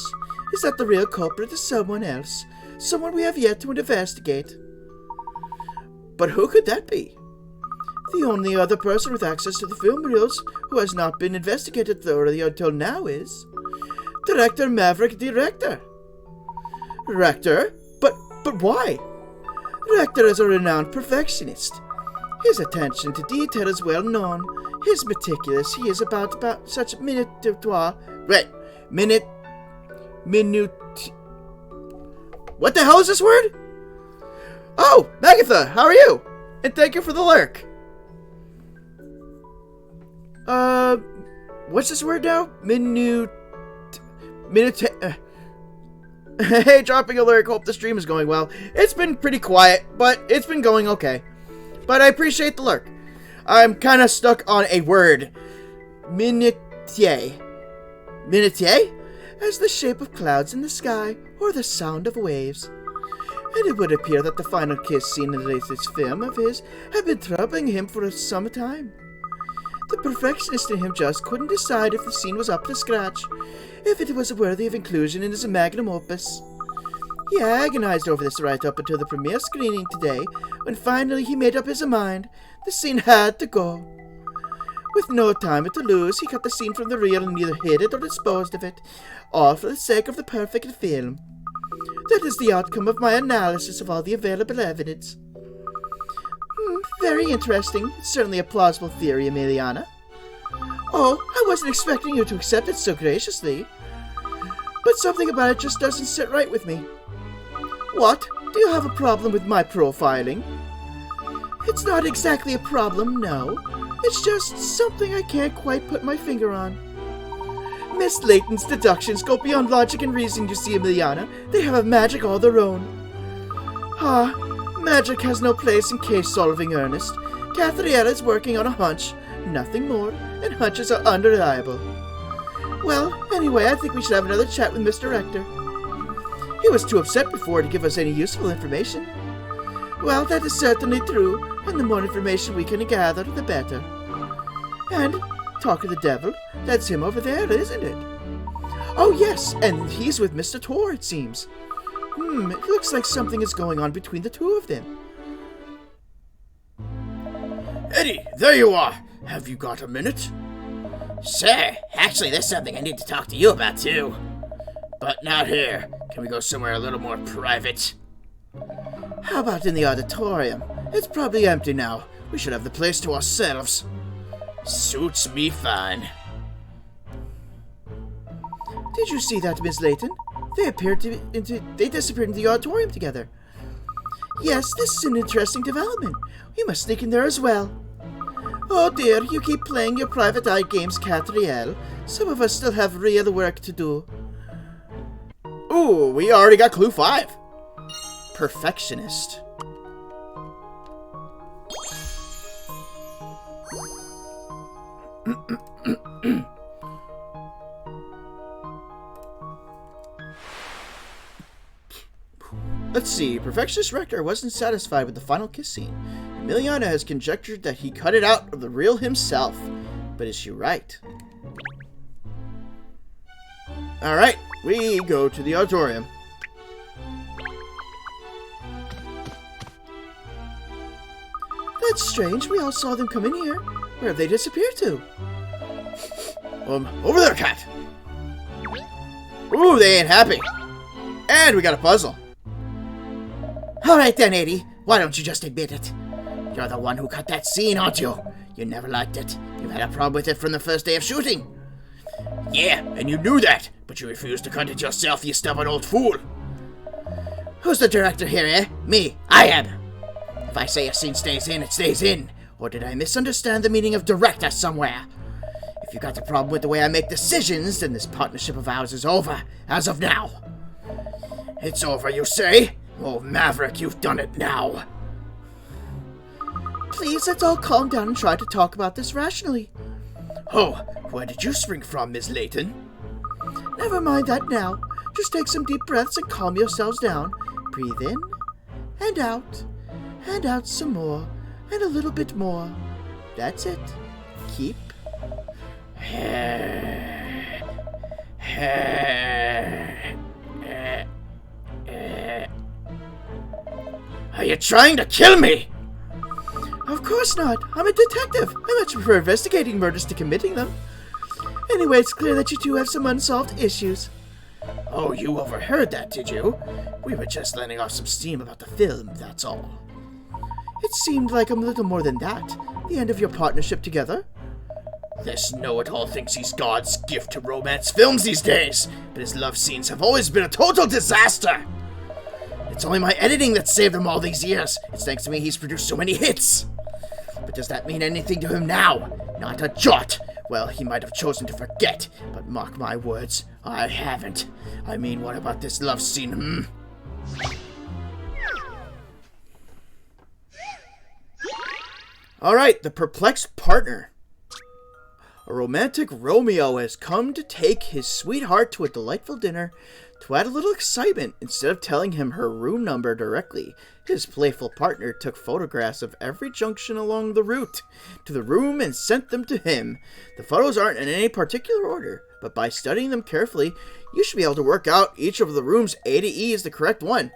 is that the real culprit is someone else, someone we have yet to investigate. But who could that be? The only other person with access to the film reels who has not been investigated thoroughly until now is Director Maverick Director. Rector? But why? Rector is a renowned perfectionist. His attention to detail is well known. His meticulous, he is about such minutoire. Minute. What the hell is this word? Oh, Megatha, how are you? And thank you for the lurk. What's this word now? Hey, dropping a lurk. Hope the stream is going well. It's been pretty quiet, but it's been going okay. But I appreciate the lurk. I'm kind of stuck on a word. Minutiae. Minutiae? As the shape of clouds in the sky, or the sound of waves. And it would appear that the final kiss scene in the latest film of his had been troubling him for some time. The perfectionist in him just couldn't decide if the scene was up to scratch, if it was worthy of inclusion in his magnum opus. He agonized over this right up until the premiere screening today, when finally he made up his mind. The scene had to go. With no time to lose, he cut the scene from the reel and neither hid it or disposed of it, all for the sake of the perfect film. That is the outcome of my analysis of all the available evidence. Very interesting. It's certainly a plausible theory, Emiliana. Oh, I wasn't expecting you to accept it so graciously. But something about it just doesn't sit right with me. What? Do you have a problem with my profiling? It's not exactly a problem, no. It's just something I can't quite put my finger on. Miss Layton's deductions go beyond logic and reason, you see, Emiliana. They have a magic all their own. Magic has no place in case-solving earnest. Cathriella is working on a hunch, nothing more, and hunches are unreliable. Well, anyway, I think we should have another chat with Mr. Rector. He was too upset before to give us any useful information. Well, that is certainly true, and the more information we can gather, the better. And, talk of the devil, that's him over there, isn't it? Oh yes, and he's with Mr. Tor, it seems. It looks like something is going on between the two of them. Eddie, there you are. Have you got a minute? Sir, actually there's something I need to talk to you about too. But not here. Can we go somewhere a little more private? How about in the auditorium? It's probably empty now. We should have the place to ourselves. Suits me fine. Did you see that, Miss Layton? They disappeared into the auditorium together. Yes, this is an interesting development. We must sneak in there as well. Oh dear, you keep playing your private eye games, Catriel. Some of us still have real work to do. Ooh, we already got clue 5. Perfectionist. Let's see, Perfectionist Rector wasn't satisfied with the final kiss scene. Emiliana has conjectured that he cut it out of the reel himself. But is she right? Alright, we go to the auditorium. That's strange, we all saw them come in here. Where have they disappeared to? Over there, cat! Ooh, they ain't happy. And we got a puzzle. Alright then, 80. Why don't you just admit it? You're the one who cut that scene, aren't you? You never liked it. You had a problem with it from the first day of shooting. Yeah, and you knew that, but you refused to cut it yourself, you stubborn old fool. Who's the director here, eh? Me. I am. If I say a scene stays in, it stays in. Or did I misunderstand the meaning of director somewhere? If you got a problem with the way I make decisions, then this partnership of ours is over, as of now. It's over, you say? Oh, Maverick, you've done it now. Please, let's all calm down and try to talk about this rationally. Oh, where did you spring from, Miss Layton? Never mind that now. Just take some deep breaths and calm yourselves down. Breathe in and out some more, and a little bit more. That's it. Keep. Are you trying to kill me? Of course not. I'm a detective. I much prefer investigating murders to committing them. Anyway, it's clear that you two have some unsolved issues. Oh, you overheard that, did you? We were just letting off some steam about the film, that's all. It seemed like a little more than that. The end of your partnership together. This know-it-all thinks he's God's gift to romance films these days, but his love scenes have always been a total disaster. It's only my editing that saved him all these years. It's thanks to me he's produced so many hits. But does that mean anything to him now? Not a jot. Well, he might have chosen to forget, but mark my words, I haven't. I mean, what about this love scene, Alright, the perplexed partner. A romantic Romeo has come to take his sweetheart to a delightful dinner. To add a little excitement, instead of telling him her room number directly, his playful partner took photographs of every junction along the route to the room and sent them to him. The photos aren't in any particular order, but by studying them carefully, you should be able to work out each of the rooms A to E is the correct one.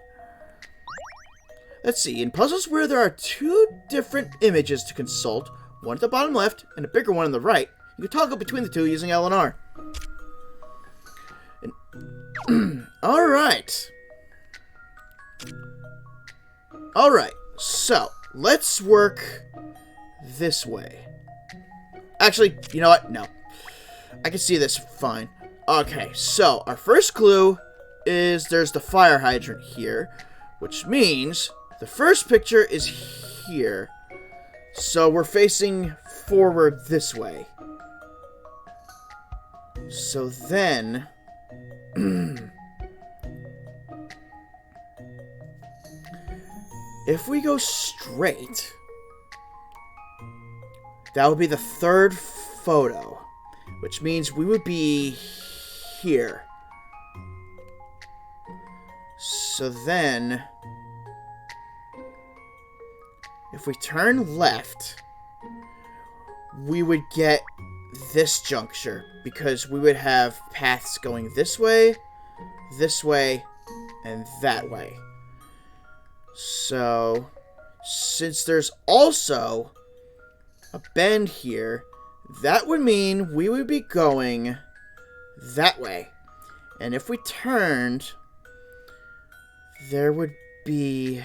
Let's see, in puzzles where there are two different images to consult, one at the bottom left and a bigger one on the right, you can toggle between the two using L and R. Alright, so let's work this way. Actually, you know what? No. I can see this fine. Okay, so our first clue is there's the fire hydrant here, which means the first picture is here. So we're facing forward this way. So then... if we go straight, that would be the third photo, which means we would be here. So then, if we turn left, we would get this juncture, because we would have paths going this way, and that way. So, since there's also a bend here, that would mean we would be going that way. And if we turned, there would be...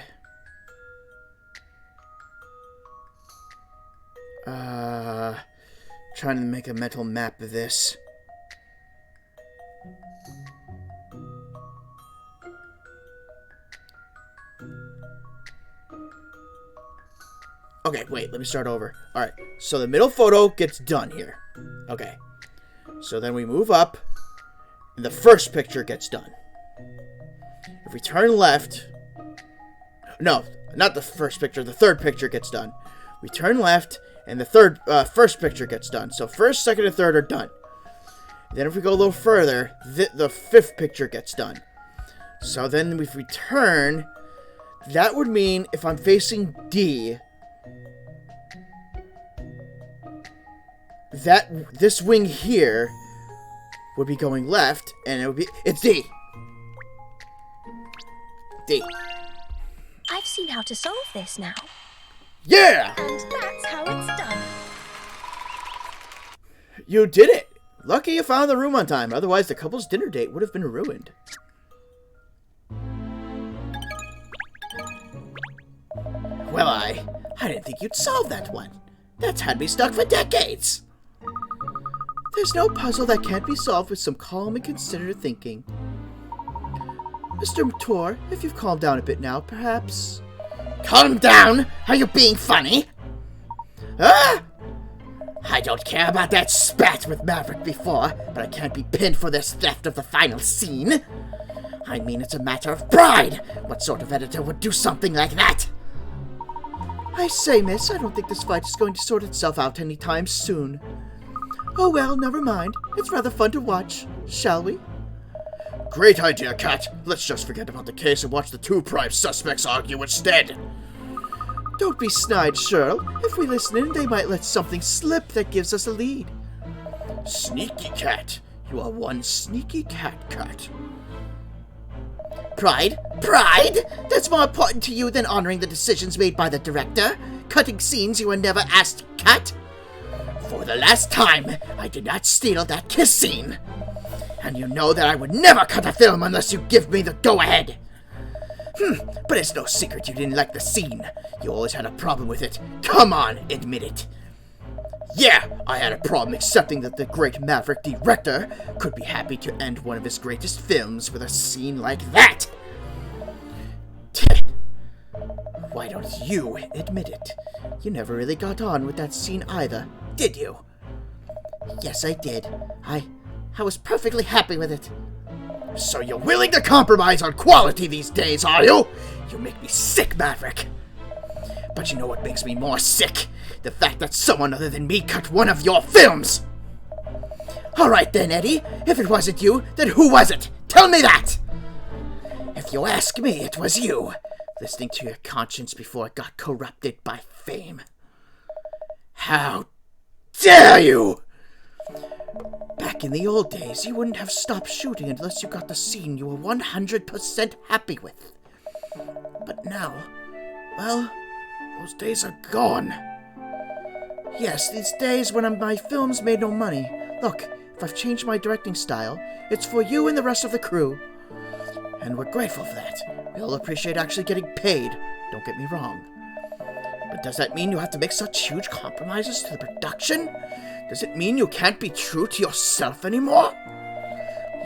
trying to make a mental map of this. Okay, wait, let me start over. Alright, so the middle photo gets done here. Okay. So then we move up, and the first picture gets done. If we turn left... No, not the first picture, the third picture gets done. We turn left, and the first picture gets done. So first, second, and third are done. Then if we go a little further, the fifth picture gets done. So then if we turn, that would mean if I'm facing D, this wing here would be going left, and it would be... It's D! D. I've seen how to solve this now. Yeah! And that's how it's done. You did it! Lucky you found the room on time, otherwise the couple's dinner date would have been ruined. Well, I didn't think you'd solve that one. That's had me stuck for decades. There's no puzzle that can't be solved with some calm and considered thinking. Mr. Tor, if you've calmed down a bit now, perhaps... Calm down! Are you being funny? Ah! I don't care about that spat with Maverick before, but I can't be pinned for this theft of the final scene. I mean, it's a matter of pride. What sort of editor would do something like that? I say, miss, I don't think this fight is going to sort itself out anytime soon. Oh well, never mind. It's rather fun to watch, shall we? Great idea, Cat. Let's just forget about the case and watch the two prime suspects argue instead. Don't be snide, Cheryl. If we listen in, they might let something slip that gives us a lead. Sneaky Cat. You are one sneaky cat. Pride? Pride? That's more important to you than honoring the decisions made by the director? Cutting scenes you were never asked to cut? For the last time, I did not steal that kiss scene. And you know that I would never cut a film unless you give me the go-ahead. But it's no secret you didn't like the scene. You always had a problem with it. Come on, admit it. Yeah, I had a problem accepting that the great Maverick director could be happy to end one of his greatest films with a scene like that. Why don't you admit it? You never really got on with that scene either, did you? Yes, I did. I was perfectly happy with it. So you're willing to compromise on quality these days, are you? You make me sick, Maverick. But you know what makes me more sick? The fact that someone other than me cut one of your films! Alright then, Eddie. If it wasn't you, then who was it? Tell me that! If you ask me, it was you. Listening to your conscience before it got corrupted by fame. How dare you! Back in the old days, you wouldn't have stopped shooting unless you got the scene you were 100% happy with. But now, well, those days are gone. Yes, these days when my films made no money. Look, if I've changed my directing style, it's for you and the rest of the crew. And we're grateful for that. We all appreciate actually getting paid, don't get me wrong. But does that mean you have to make such huge compromises to the production? Does it mean you can't be true to yourself anymore?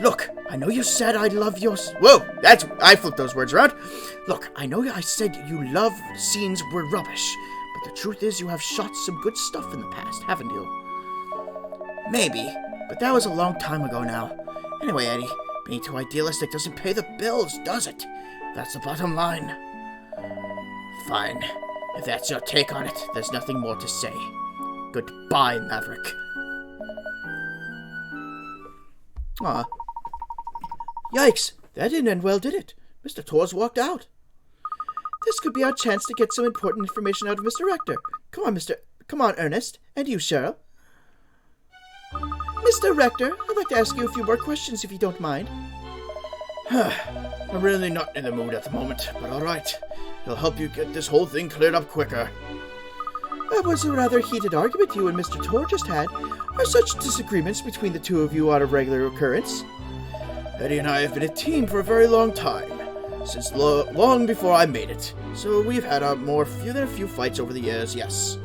Look, I know you said I love your... Whoa, I flipped those words around. Look, I know I said you love scenes were rubbish, but the truth is you have shot some good stuff in the past, haven't you? Maybe, but that was a long time ago now. Anyway, Eddie, being too idealistic doesn't pay the bills, does it? That's the bottom line. Fine. If that's your take on it, there's nothing more to say. Goodbye, Maverick. Aw. Yikes, that didn't end well, did it? Mr. Tor's walked out. This could be our chance to get some important information out of Mr. Rector. Come on, Ernest. And you, Cheryl. Mr. Rector, I'd like to ask you a few more questions if you don't mind. I'm really not in the mood at the moment, but alright. It'll help you get this whole thing cleared up quicker. That was a rather heated argument you and Mr. Tor just had. Are such disagreements between the two of you out of regular occurrence? Eddie and I have been a team for a very long time, since long before I made it. So we've had few than a few fights over the years, yes.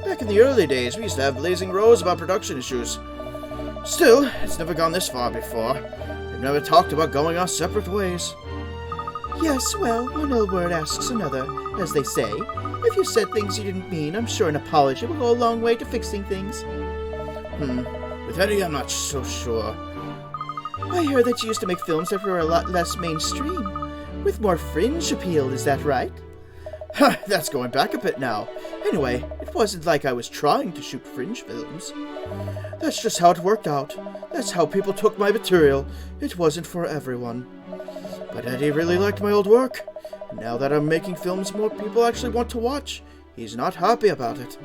Back in the early days, we used to have blazing rows about production issues. Still, it's never gone this far before. We've never talked about going our separate ways. Yes, well, one ill word asks another, as they say. If you said things you didn't mean, I'm sure an apology will go a long way to fixing things. With Eddie, I'm not so sure. I heard that you used to make films that were a lot less mainstream, with more fringe appeal, is that right? That's going back a bit now. Anyway, it wasn't like I was trying to shoot fringe films. That's just how it worked out. That's how people took my material. It wasn't for everyone. But Eddie really liked my old work. Now that I'm making films more people actually want to watch, he's not happy about it.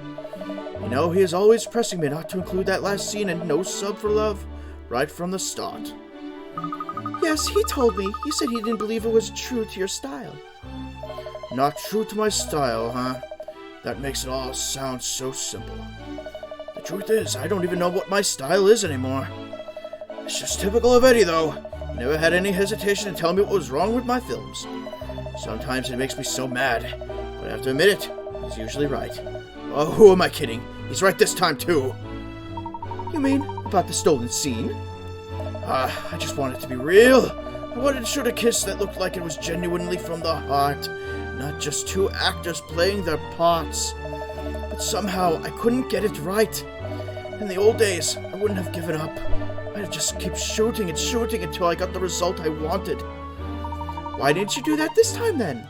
You know, he is always pressing me not to include that last scene in No Sub for Love, right from the start. Yes, he told me. He said he didn't believe it was true to your style. Not true to my style, huh? That makes it all sound so simple. The truth is, I don't even know what my style is anymore. It's just typical of Eddie, though. He never had any hesitation to tell me what was wrong with my films. Sometimes it makes me so mad, but I have to admit it, he's usually right. Oh, who am I kidding? He's right this time, too. You mean about the stolen scene? I just want it to be real. I wanted to shoot a kiss that looked like it was genuinely from the heart, not just two actors playing their parts. But somehow, I couldn't get it right. In the old days, I wouldn't have given up. I'd just keep shooting and shooting until I got the result I wanted. Why didn't you do that this time, then?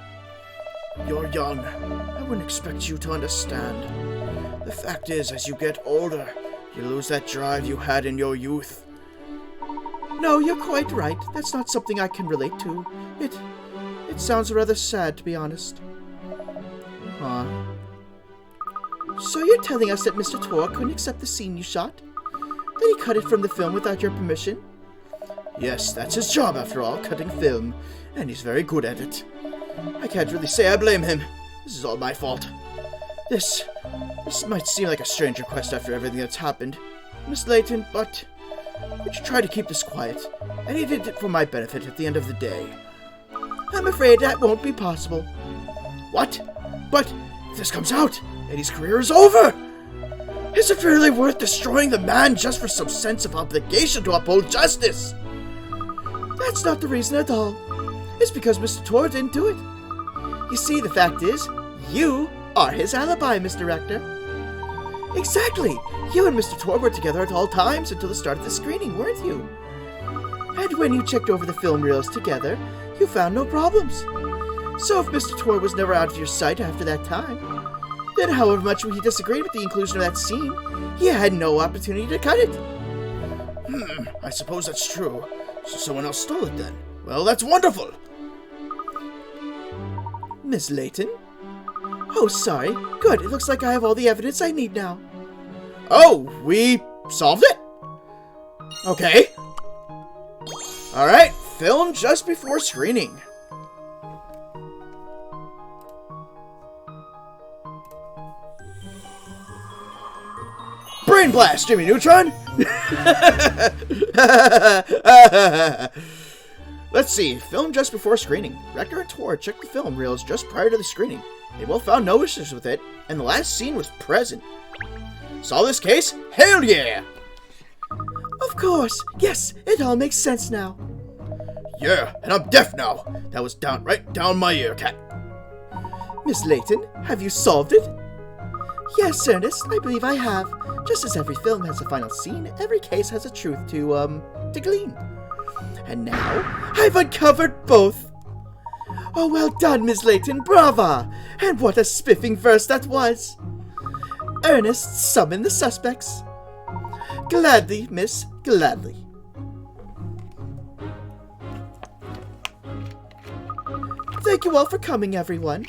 You're young. I wouldn't expect you to understand. The fact is, as you get older, you lose that drive you had in your youth. No, you're quite right. That's not something I can relate to. It sounds rather sad, to be honest. Huh? So you're telling us that Mr. Tor couldn't accept the scene you shot? That he cut it from the film without your permission? Yes, that's his job after all, cutting film, and he's very good at it. I can't really say I blame him. This is all my fault. This might seem like a strange request after everything that's happened, Miss Layton, but would you try to keep this quiet? And he did it for my benefit at the end of the day. I'm afraid that won't be possible. What? But if this comes out, Eddie's career is over! Is it really worth destroying the man just for some sense of obligation to uphold justice? That's not the reason at all. It's because Mr. Tor didn't do it. You see, the fact is, you are his alibi, Mr. Rector. Exactly! You and Mr. Tor were together at all times until the start of the screening, weren't you? And when you checked over the film reels together, you found no problems. So if Mr. Tor was never out of your sight after that time, then however much he disagreed with the inclusion of that scene, he had no opportunity to cut it. I suppose that's true. So someone else stole it then. Well, that's wonderful! Miss Layton? Oh, sorry. Good, it looks like I have all the evidence I need now. Oh, we solved it? Okay. Alright, film just before screening. Brain blast, Jimmy Neutron! Let's see, film just before screening. Rector and Tor checked the film reels just prior to the screening. They both found no issues with it, and the last scene was present. Solve this case? Hell yeah! Of course! Yes, it all makes sense now. Yeah, and I'm deaf now. That was right down my ear, cat. Miss Layton, have you solved it? Yes, Ernest, I believe I have. Just as every film has a final scene, every case has a truth to glean. And now, I've uncovered both! Oh, well done, Miss Layton, brava! And what a spiffing verse that was! Ernest, summon the suspects. Gladly, miss, gladly. Thank you all for coming, everyone.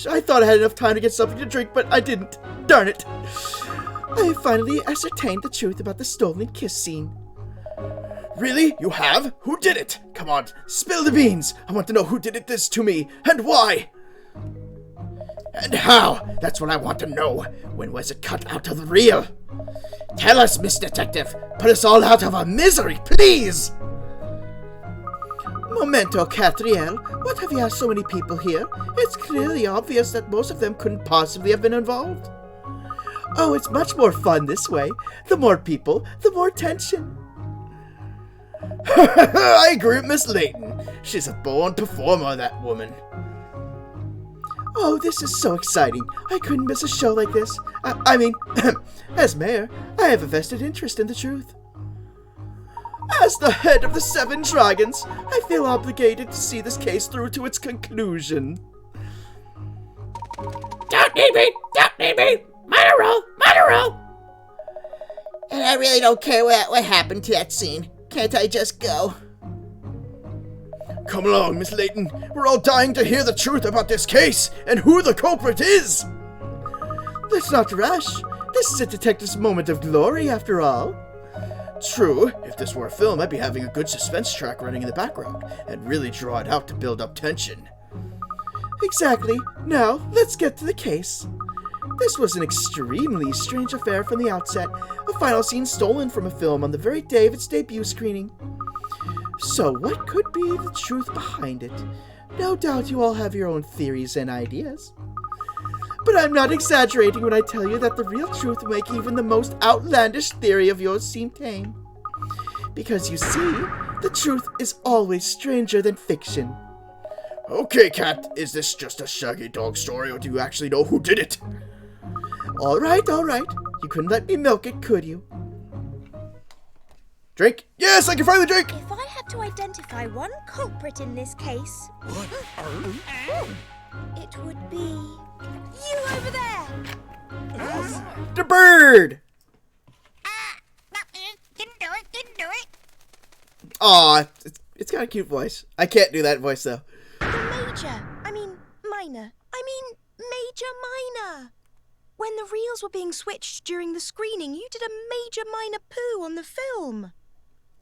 I thought I had enough time to get something to drink, but I didn't. Darn it. I have finally ascertained the truth about the stolen kiss scene. Really? You have? Who did it? Come on, spill the beans. I want to know who did this to me, and why. And how? That's what I want to know. When was it cut out of the reel? Tell us, Miss Detective. Put us all out of our misery, please. Momento, Catriel. What have you asked so many people here? It's clearly obvious that most of them couldn't possibly have been involved. Oh, it's much more fun this way. The more people, the more tension. I agree with Miss Layton. She's a born performer, that woman. Oh, this is so exciting. I couldn't miss a show like this. I mean, as mayor, I have a vested interest in the truth. As the head of the 7 dragons, I feel obligated to see this case through to its conclusion. Don't need me! Don't need me! Minor role! Minor role! And I really don't care what happened to that scene. Can't I just go? Come along, Miss Layton. We're all dying to hear the truth about this case and who the culprit is. Let's not rush. This is a detective's moment of glory, after all. True. If this were a film, I'd be having a good suspense track running in the background and really draw it out to build up tension. Exactly. Now, let's get to the case. This was an extremely strange affair from the outset. Of final scene stolen from a film on the very day of its debut screening. So what could be the truth behind it? No doubt you all have your own theories and ideas. But I'm not exaggerating when I tell you that the real truth will make even the most outlandish theory of yours seem tame. Because you see, the truth is always stranger than fiction. Okay, Cat, is this just a Shaggy Dog story, or do you actually know who did it? All right. You couldn't let me milk it, could you? Drink? Yes, I can finally drink! If I had to identify one culprit in this case, it would be you over there. The bird! Didn't do it. Aw, it's got a cute voice. I can't do that voice, though. Major minor. When the reels were being switched during the screening, you did a major minor poo on the film.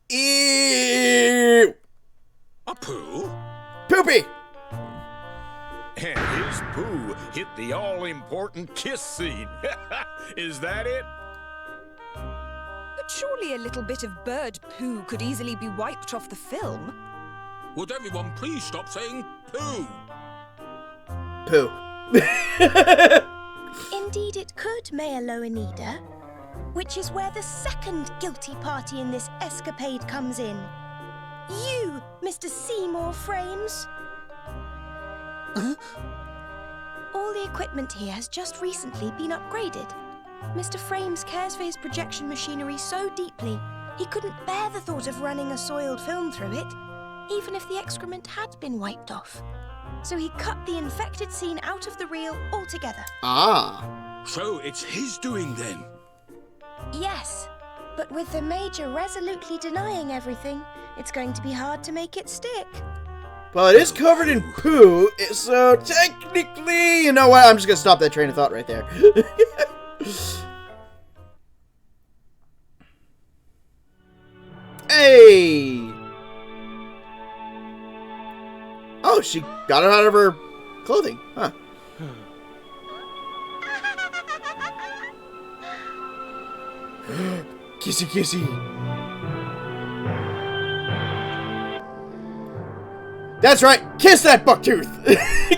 Ew! A poo? Poopy! And his poo hit the all-important kiss scene. Is that it? But surely a little bit of bird poo could easily be wiped off the film. Would everyone please stop saying poo? Poo. Indeed it could, Mayor Loanida. Which is where the second guilty party in this escapade comes in. You, Mr. Seymour Frames. All the equipment here has just recently been upgraded. Mr. Frames cares for his projection machinery so deeply, he couldn't bear the thought of running a soiled film through it, even if the excrement had been wiped off. So he cut the infected scene out of the reel altogether. Ah. So it's his doing then? Yes, but with the Major resolutely denying everything, it's going to be hard to make it stick. Well, it is covered in poo, so technically, you know what? I'm just gonna stop that train of thought right there. Hey! Oh, she got it out of her clothing, huh? Kissy kissy. That's right, kiss that bucktooth!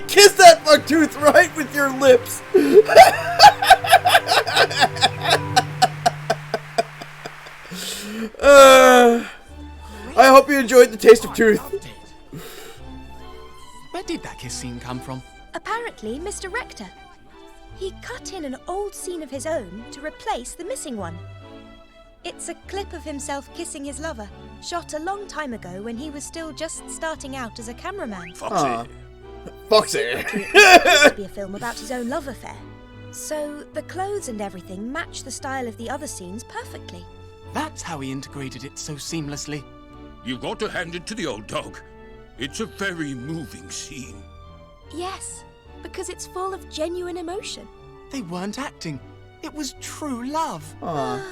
Kiss that bucktooth right with your lips! I hope you enjoyed the taste of tooth. Where did that kiss scene come from? Apparently, Mr. Rector. He cut in an old scene of his own to replace the missing one. It's a clip of himself kissing his lover, shot a long time ago when he was still just starting out as a cameraman. Foxy. Foxy. It to be a film about his own love affair. So the clothes and everything match the style of the other scenes perfectly. That's how he integrated it so seamlessly. You've got to hand it to the old dog. It's a very moving scene. Yes, because it's full of genuine emotion. They weren't acting. It was true love. Aw.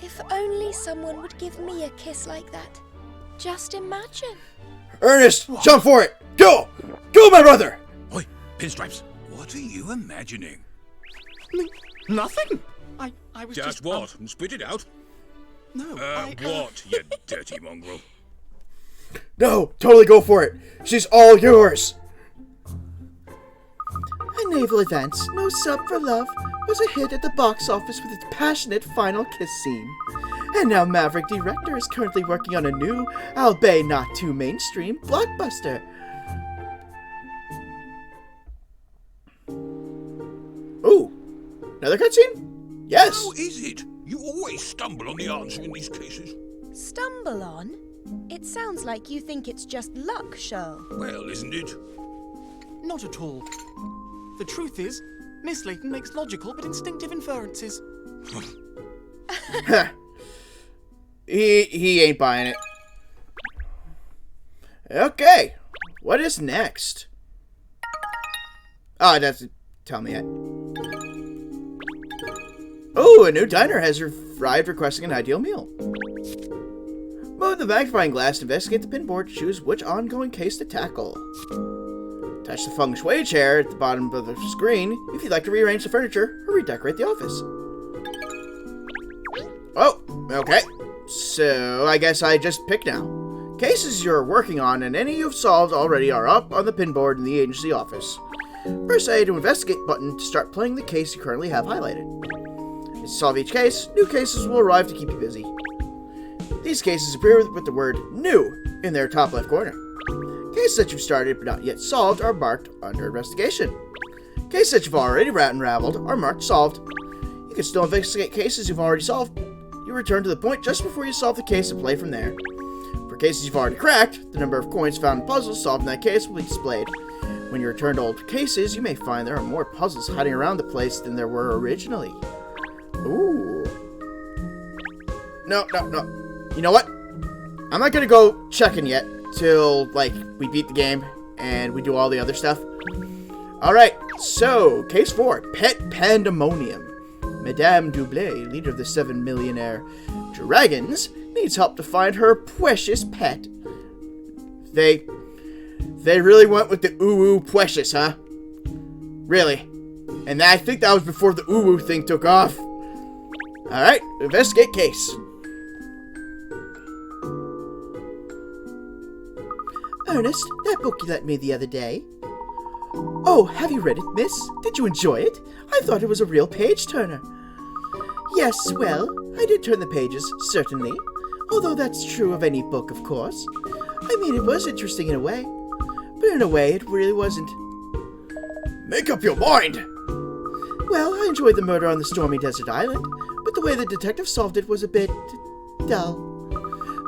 If only someone would give me a kiss like that. Just imagine. Ernest, jump for it! Go! Go, my brother! Oi, Pinstripes, what are you imagining? Nothing. I was Just what? Spit it out. No, What, you dirty mongrel? No, totally go for it. She's all yours. A Naval Advance, No Sub for Love, was a hit at the box office with its passionate final kiss scene. And now Maverick Director is currently working on a new, albeit not too mainstream, blockbuster. Ooh, another cutscene? Yes. How is it? You always stumble on the answer in these cases. Stumble on? It sounds like you think it's just luck, Shirl. Well, isn't it? Not at all. The truth is, Miss Layton makes logical but instinctive inferences. He ain't buying it. Okay, what is next? Oh, it doesn't tell me yet. Oh, a new diner has arrived requesting an ideal meal. Move the magnifying glass to investigate the pinboard to choose which ongoing case to tackle. Touch the feng shui chair at the bottom of the screen if you'd like to rearrange the furniture or redecorate the office. Oh, okay. So, I guess I just pick now. Cases you're working on and any you've solved already are up on the pinboard in the agency office. Press A to investigate button to start playing the case you currently have highlighted. As you solve each case, new cases will arrive to keep you busy. These cases appear with the word New in their top left corner. Cases that you've started but not yet solved are marked under investigation. Cases that you've already unraveled are marked solved. You can still investigate cases you've already solved. You return to the point just before you solve the case and play from there. For cases you've already cracked, the number of coins found in puzzles solved in that case will be displayed. When you return to old cases, you may find there are more puzzles hiding around the place than there were originally. Ooh. No. You know what? I'm not gonna go checking yet till, like, we beat the game and we do all the other stuff. Alright, so, case 4, Pet Pandemonium. Madame Doublé, leader of the 7 millionaire dragons, needs help to find her precious pet. They really went with the ooh precious, huh? Really? And I think that was before the ooh thing took off. Alright, investigate case. Ernest, that book you lent me the other day. Oh, have you read it, miss? Did you enjoy it? I thought it was a real page-turner. Yes, well, I did turn the pages, certainly. Although that's true of any book, of course. I mean, it was interesting in a way. But in a way, it really wasn't. Make up your mind! Well, I enjoyed the murder on the stormy desert island, but the way the detective solved it was a bit dull.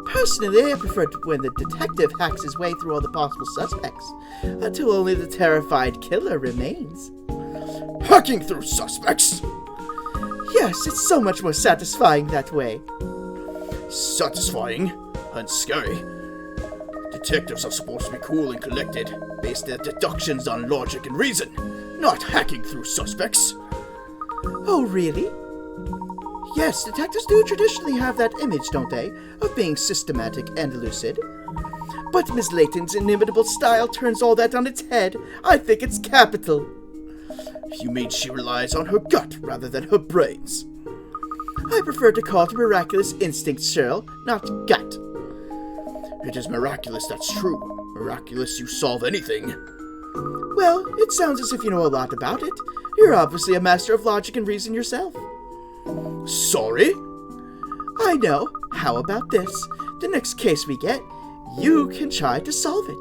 Personally, I preferred when the detective hacks his way through all the possible suspects, until only the terrified killer remains. Hacking through suspects? Yes, it's so much more satisfying that way. Satisfying and scary. Detectives are supposed to be cool and collected, base their deductions on logic and reason, not hacking through suspects. Oh, really? Yes, detectives do traditionally have that image, don't they, of being systematic and lucid. But Miss Layton's inimitable style turns all that on its head. I think it's capital. You mean she relies on her gut rather than her brains? I prefer to call it miraculous instinct, Cheryl, not gut. It is miraculous, that's true. Miraculous you solve anything. Well, it sounds as if you know a lot about it. You're obviously a master of logic and reason yourself. Sorry? I know. How about this? The next case we get, you can try to solve it.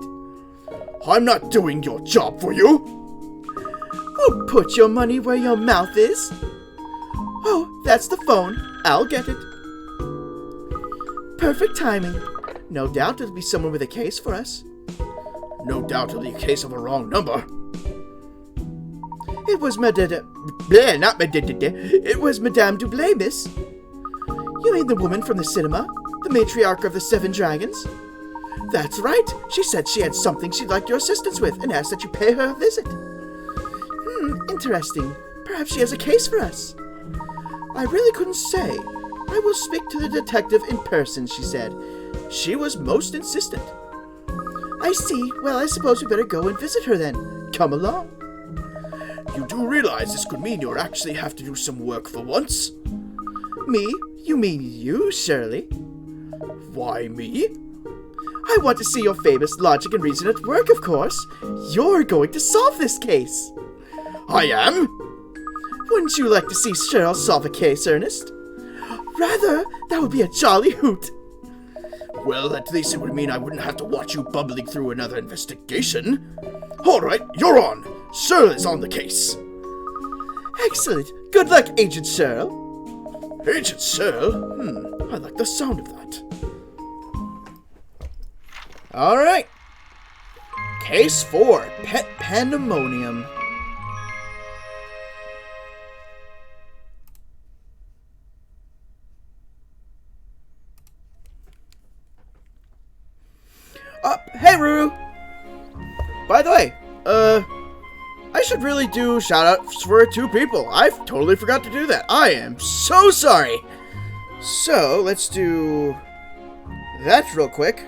I'm not doing your job for you! Oh, put your money where your mouth is. Oh, that's the phone. I'll get it. Perfect timing. No doubt it'll be someone with a case for us. No doubt it'll be a case of a wrong number. It was Madame Doublé, miss. You mean the woman from the cinema? The matriarch of the 7 dragons? That's right. She said she had something she'd like your assistance with and asked that you pay her a visit. Interesting. Perhaps she has a case for us. I really couldn't say. I will speak to the detective in person, she said. She was most insistent. I see. Well, I suppose we better go and visit her then. Come along. You do realize this could mean you'll actually have to do some work for once? Me? You mean you, Shirley? Why me? I want to see your famous logic and reason at work, of course. You're going to solve this case. I am? Wouldn't you like to see Cheryl solve a case, Ernest? Rather, that would be a jolly hoot. Well, at least it would mean I wouldn't have to watch you bubbling through another investigation. Alright, you're on. Cheryl's on the case. Excellent. Good luck, Agent Cheryl. Agent Cheryl? I like the sound of that. Alright. Case 4, Pet Pandemonium. Hey, Ruru! By the way, I should really do shout-outs for 2 people. I totally forgot to do that. I am so sorry. So, let's do that real quick.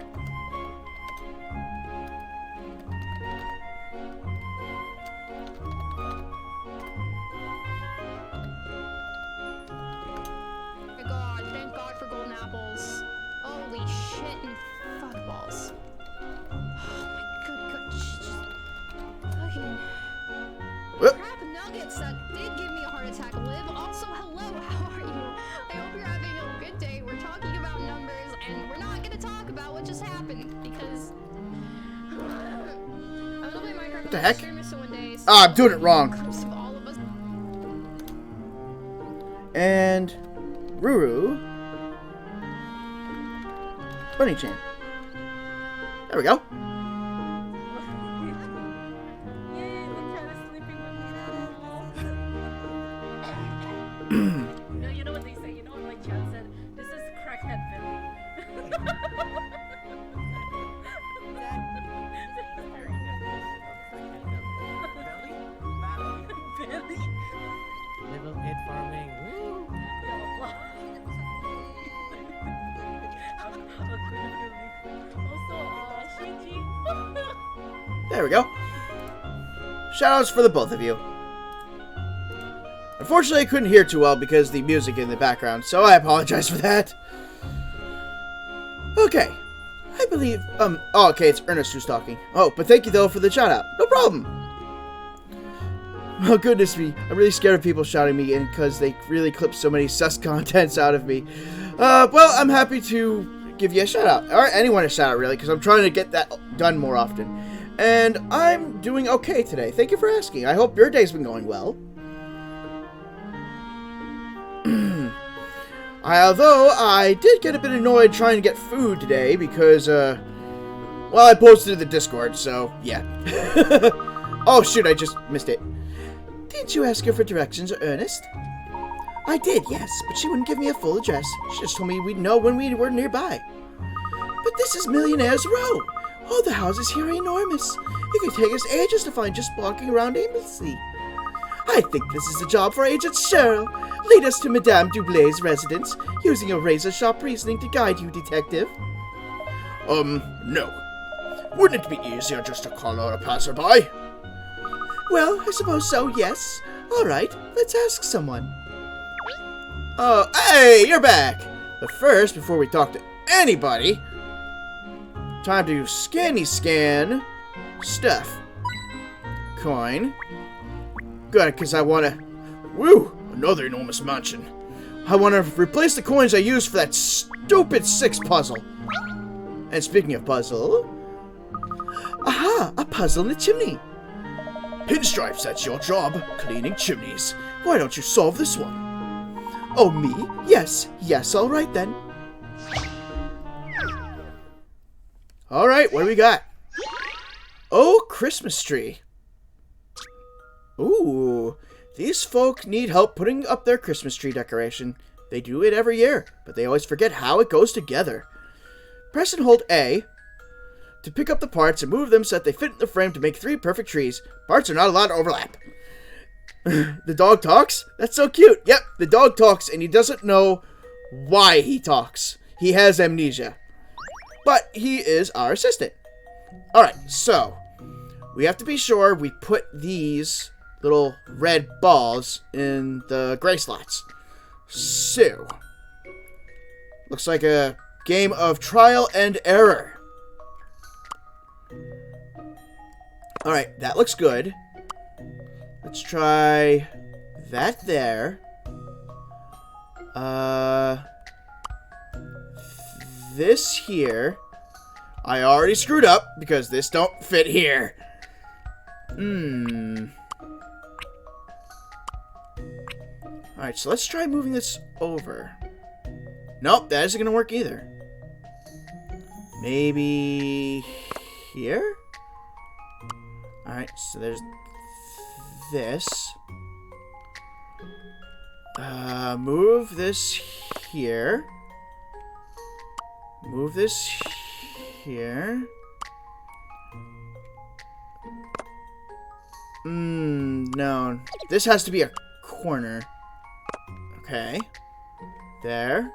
just happened because I'm gonna play Minecraft What the heck? so one day, so Ah, I'm doing it wrong. of all of us. And Ruru. Bunny chain. There we go. You know what they say, you know what my chat said? This is crackhead Billy. Billy? Little pig farming. Woo! There we go. Shoutouts for the both of you. Unfortunately, I couldn't hear too well because of the music in the background, so I apologize for that. Okay. I believe, oh, okay, it's Ernest who's talking. Oh, but thank you, though, for the shoutout. No problem. Oh, goodness me. I'm really scared of people shouting me in because they really clip so many sus contents out of me. Well, I'm happy to give you a shoutout. Or anyone a shoutout, really, because I'm trying to get that done more often. And I'm doing okay today. Thank you for asking. I hope your day's been going well. Although, I did get a bit annoyed trying to get food today because, well, I posted in the Discord, so, yeah. Oh, shoot, I just missed it. Didn't you ask her for directions, Ernest? I did, yes, but she wouldn't give me a full address. She just told me we'd know when we were nearby. But this is Millionaire's Row. All the houses here are enormous. It could take us ages to find just walking around aimlessly. I think this is a job for Agent Cheryl. Lead us to Madame Dublay's residence, using a razor-sharp reasoning to guide you, Detective. No. Wouldn't it be easier just to call her a passerby? Well, I suppose so, yes. All right, let's ask someone. Oh, hey, you're back! But first, before we talk to anybody, time to scanny scan stuff. Coin. Good, because I want to... Woo! Another enormous mansion. I want to replace the coins I used for that stupid 6 puzzle. And speaking of puzzle... Aha! A puzzle in the chimney. Pinstripes, that's your job. Cleaning chimneys. Why don't you solve this one? Oh, me? Yes. Yes, all right then. Alright, what do we got? Oh, Christmas tree. Ooh, these folk need help putting up their Christmas tree decoration. They do it every year, but they always forget how it goes together. Press and hold A to pick up the parts and move them so that they fit in the frame to make 3 perfect trees. Parts are not allowed to overlap. The dog talks? That's so cute. Yep, the dog talks and he doesn't know why he talks. He has amnesia. But he is our assistant. Alright, so we have to be sure we put these little red balls in the gray slots. So, looks like a game of trial and error. Alright, that looks good. Let's try that there. This here. I already screwed up because this don't fit here. Alright, so let's try moving this over. Nope, that isn't gonna work either. Maybe here? Alright, so there's this. Move this here. Move this here. No. This has to be a corner. Okay. There.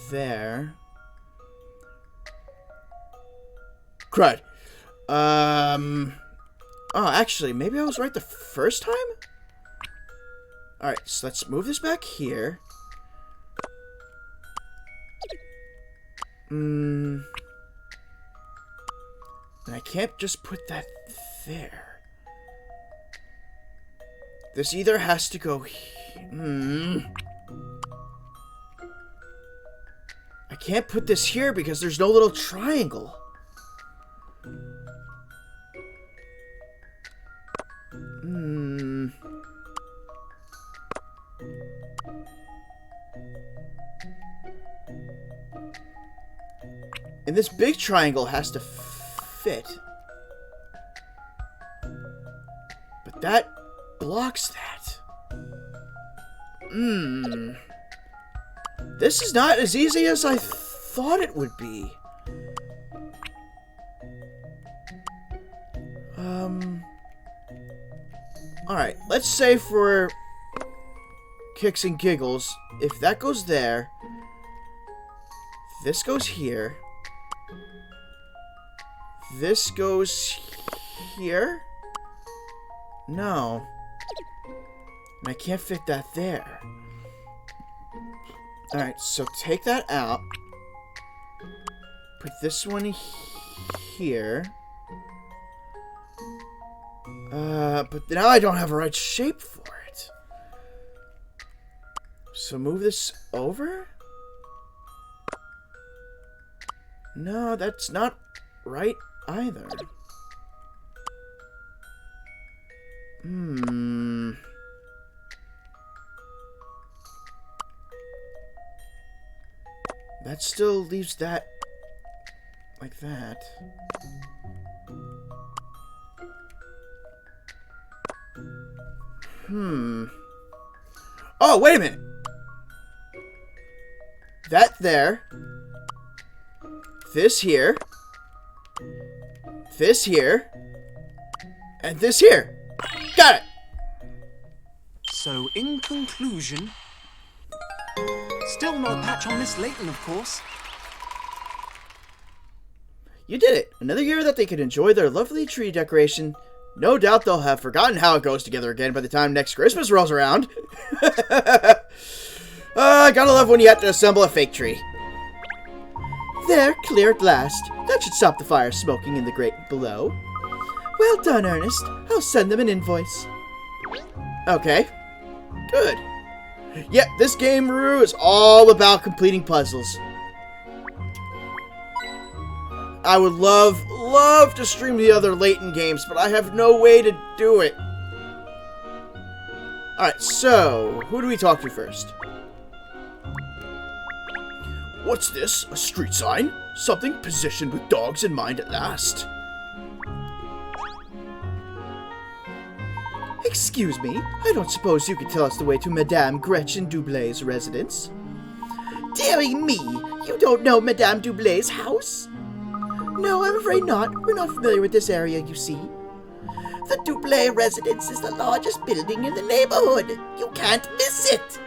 There. Crud. Oh, actually, maybe I was right the first time? Alright, so let's move this back here. And I can't just put that there. This either has to go here. I can't put this here because there's no little triangle. And this big triangle has to fit. But that blocks that. This is not as easy as I thought it would be. Alright, let's say for kicks and giggles, if that goes there, this goes here, this goes here? No. And I can't fit that there. Alright, so take that out. Put this one here. But now I don't have a right shape for it. So move this over? No, that's not right either. That still leaves that like that. Oh, wait a minute. That there. This here. This here. And this here. Got it. So, in conclusion, still not a patch on Miss Layton, of course. You did it. Another year that they could enjoy their lovely tree decoration. No doubt they'll have forgotten how it goes together again by the time next Christmas rolls around. Gotta love when you have to assemble a fake tree. There, clear at last. That should stop the fire smoking in the grate below. Well done, Ernest. I'll send them an invoice. Okay. Good. Yep, this game, Roo, is all about completing puzzles. I would love to stream the other Layton games, but I have no way to do it. Alright, so, who do we talk to first? What's this? A street sign? Something positioned with dogs in mind at last. Excuse me, I don't suppose you could tell us the way to Madame Gretchen Doublet's residence? Dearie me, you don't know Madame Doublet's house? No, I'm afraid not. We're not familiar with this area, you see. The Doublet residence is the largest building in the neighborhood. You can't miss it.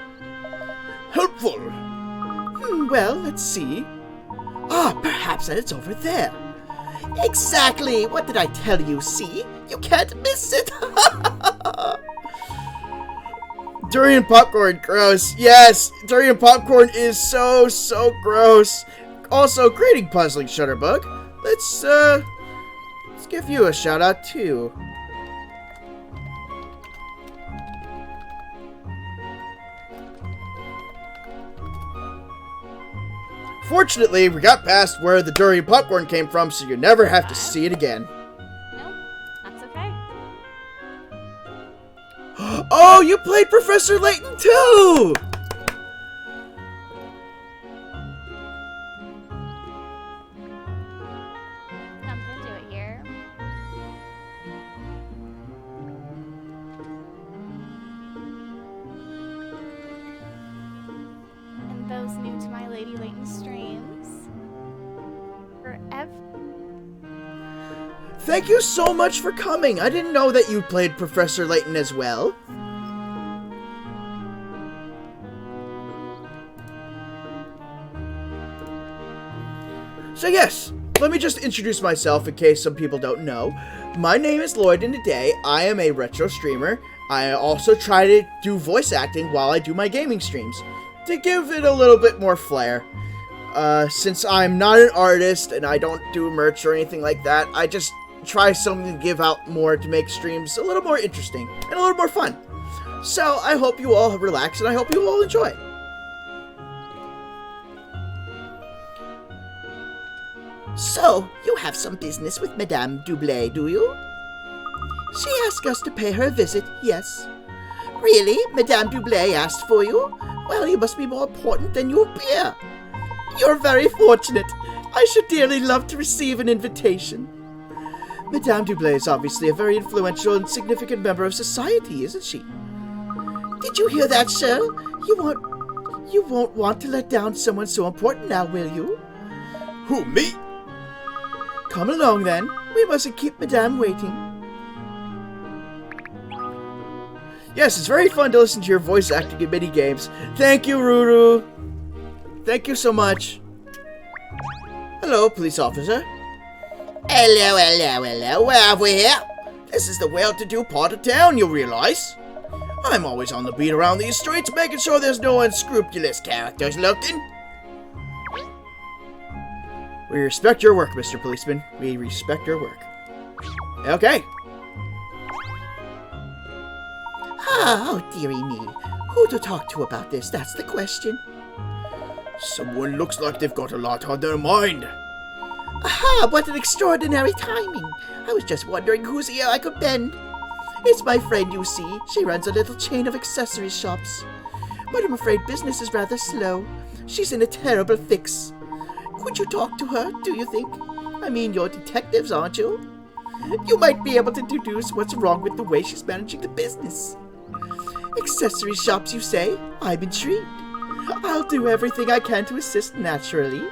Helpful. Well, let's see. Ah, perhaps that it's over there. Exactly. What did I tell you, see? You can't miss it. Durian popcorn, gross. Yes, durian popcorn is so gross. Also, greeting puzzling Shutterbug. Let's give you a shout out too. Fortunately, we got past where the durian popcorn came from, so you never have to see it again. No, that's okay. Oh, you played Professor Layton too! I'm gonna do it here. And those new to my Lady Layton streams. Forever. Thank you so much for coming. I didn't know that you played Professor Layton as well. So yes, let me just introduce myself in case some people don't know. My name is Lloyd, and today I am a retro streamer. I also try to do voice acting while I do my gaming streams, to give it a little bit more flair. Since I'm not an artist and I don't do merch or anything like that, I just try something to give out more to make streams a little more interesting and a little more fun. So I hope you all relax and I hope you all enjoy. So, you have some business with Madame Doublé, do you? She asked us to pay her a visit, yes. Really? Madame Doublé asked for you? Well, you must be more important than you appear. You're very fortunate. I should dearly love to receive an invitation. Madame Doublé is obviously a very influential and significant member of society, isn't she? Did you hear that, sir? You won't want to let down someone so important now, will you? Who, me? Come along, then. We mustn't keep Madame waiting. Yes, it's very fun to listen to your voice acting in mini games. Thank you, Ruru. Thank you so much. Hello, police officer. Hello. Where are we here? This is the well-to-do part of town, you realize. I'm always on the beat around these streets, making sure there's no unscrupulous characters lurking. We respect your work, Mr. Policeman. We respect your work. Okay. Oh, dearie me. Who to talk to about this? That's the question. Someone looks like they've got a lot on their mind. Aha, what an extraordinary timing. I was just wondering whose ear I could bend. It's my friend, you see. She runs a little chain of accessory shops. But I'm afraid business is rather slow. She's in a terrible fix. Could you talk to her, do you think? I mean, you're detectives, aren't you? You might be able to deduce what's wrong with the way she's managing the business. Accessory shops, you say? I'm intrigued. I'll do everything I can to assist naturally.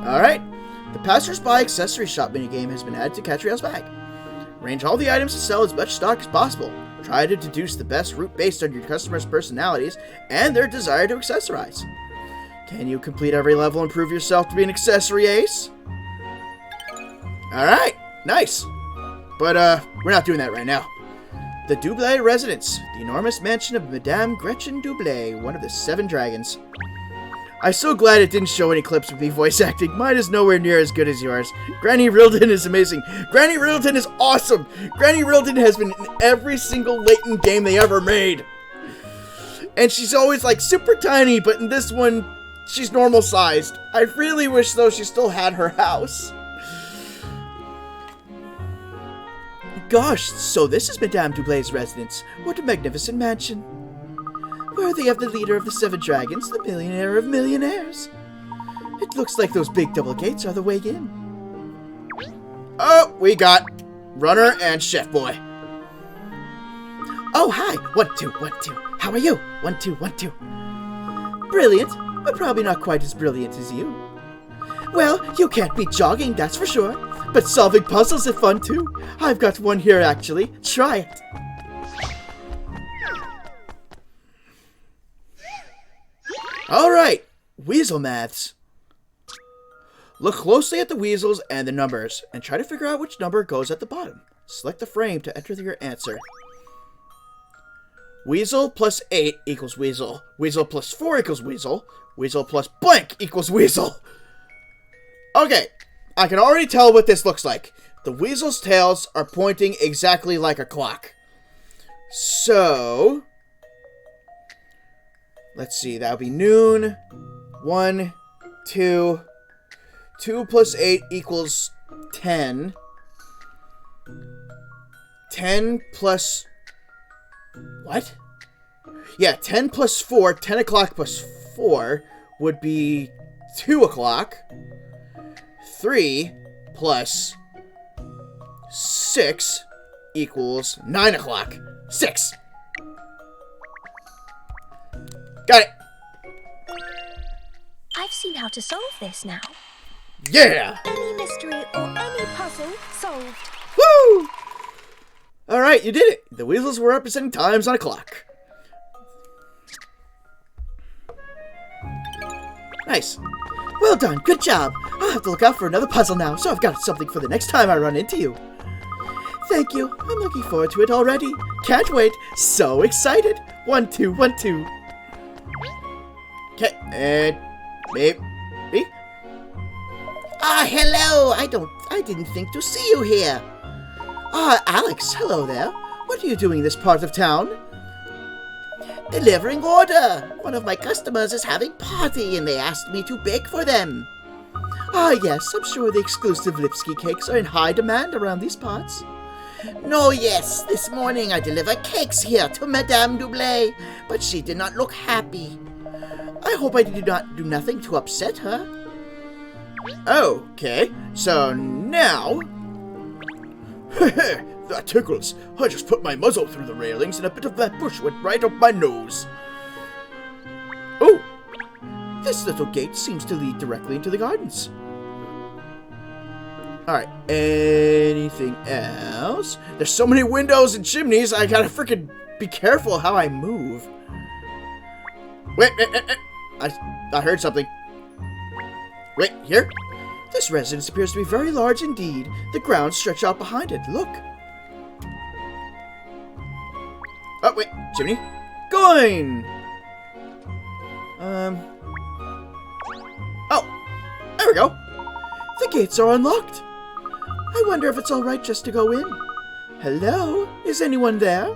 Alright. The Passersby Accessory Shop minigame has been added to Catriel's bag. Arrange all the items to sell as much stock as possible. Try to deduce the best route based on your customers' personalities and their desire to accessorize. Can you complete every level and prove yourself to be an accessory ace? Alright, nice. But, we're not doing that right now. The Doublé Residence, the enormous mansion of Madame Gretchen Doublé, one of the 7 dragons. I'm so glad it didn't show any clips of me voice acting. Mine is nowhere near as good as yours. Granny Rilden is amazing. Granny Rilden is awesome. Granny Rilden has been in every single Layton game they ever made. And she's always like super tiny, but in this one, she's normal sized. I really wish though she still had her house. Gosh, so this is Madame Doublé's residence. What a magnificent mansion. Worthy of the leader of the 7 dragons, the millionaire of millionaires. It looks like those big double gates are the way in. Oh, we got Runner and Chef Boy. Oh, hi. 1, 2, 1, 2. How are you? 1, 2, 1, 2. Brilliant, but probably not quite as brilliant as you. Well, you can't beat jogging, that's for sure. But solving puzzles is fun too. I've got one here actually. Try it. Alright, Weasel Maths. Look closely at the weasels and the numbers, and try to figure out which number goes at the bottom. Select the frame to enter your answer. Weasel plus 8 equals weasel. Weasel plus 4 equals weasel. Weasel plus blank equals weasel. Okay, I can already tell what this looks like. The weasel's tails are pointing exactly like a clock. So, let's see, that would be noon. 1, 2. 2 plus 8 equals 10. 10 plus... What? Yeah, 10 plus 4, 10 o'clock plus 4 would be 2 o'clock. 3 plus 6 equals 9 o'clock. 6. Got it. I've seen how to solve this now. Yeah! Any mystery or any puzzle solved. Woo! Alright, you did it. The weasels were representing times on a clock. Nice. Well done, good job. I'll have to look out for another puzzle now, so I've got something for the next time I run into you. Thank you. I'm looking forward to it already. Can't wait. So excited. 1, 2, 1, 2. Okay, and... Me? Ah, hello. I didn't think to see you here. Ah, Alex, hello there. What are you doing in this part of town? Delivering order. One of my customers is having party and they asked me to bake for them. Ah, yes, I'm sure the exclusive Lipsky cakes are in high demand around these parts. No, yes, this morning I delivered cakes here to Madame Doublé, but she did not look happy. I hope I did not do nothing to upset her. Okay, so now... That tickles. I just put my muzzle through the railings and a bit of that bush went right up my nose. Oh! This little gate seems to lead directly into the gardens. Alright, anything else? There's so many windows and chimneys, I gotta freaking be careful how I move. Wait. I heard something. Wait, here? This residence appears to be very large indeed. The grounds stretch out behind it. Look. Oh, wait, chimney? Going! Oh, there we go. The gates are unlocked. I wonder if it's all right just to go in. Hello? Is anyone there?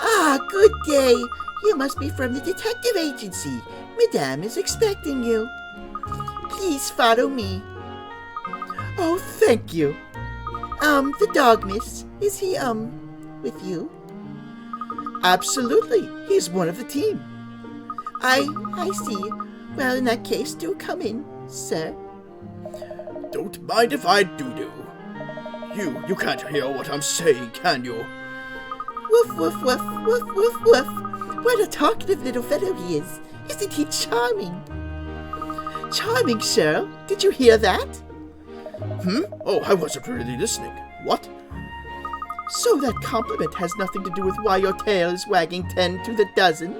Ah, good day. You must be from the detective agency. Madame is expecting you. Please follow me. Oh, thank you. The dog, miss. Is he, with you? Absolutely. He's one of the team. I see. Well, in that case, do come in, sir. Don't mind if I do. You can't hear what I'm saying, can you? Woof, woof, woof, woof, woof, woof. What a talkative little fellow he is. Isn't he charming? Charming, Cheryl. Did you hear that? Oh, I wasn't really listening. What? So that compliment has nothing to do with why your tail is wagging 10 to the dozen?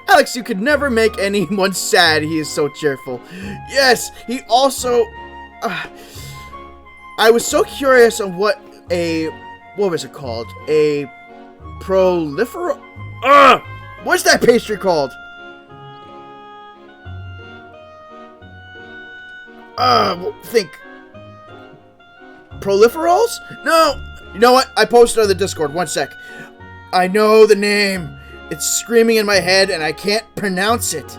Alex, you could never make anyone sad. He is so cheerful. Yes, he also... I was so curious on what was it called? A prolifero... What's that pastry called? Think. Proliferols? No! You know what? I posted on the Discord. One sec. I know the name. It's screaming in my head and I can't pronounce it.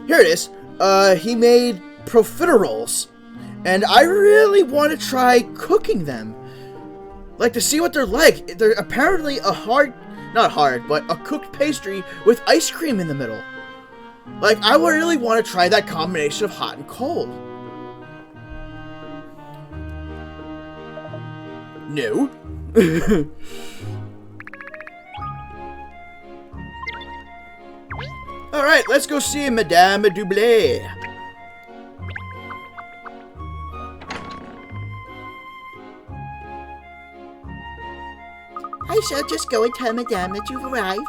Here it is. He made profiteroles. And I really want to try cooking them. Like, to see what they're like. They're apparently not hard, but a cooked pastry with ice cream in the middle. Like, I would really want to try that combination of hot and cold. No. Alright, let's go see Madame Doublé. I shall just go and tell Madame that you've arrived.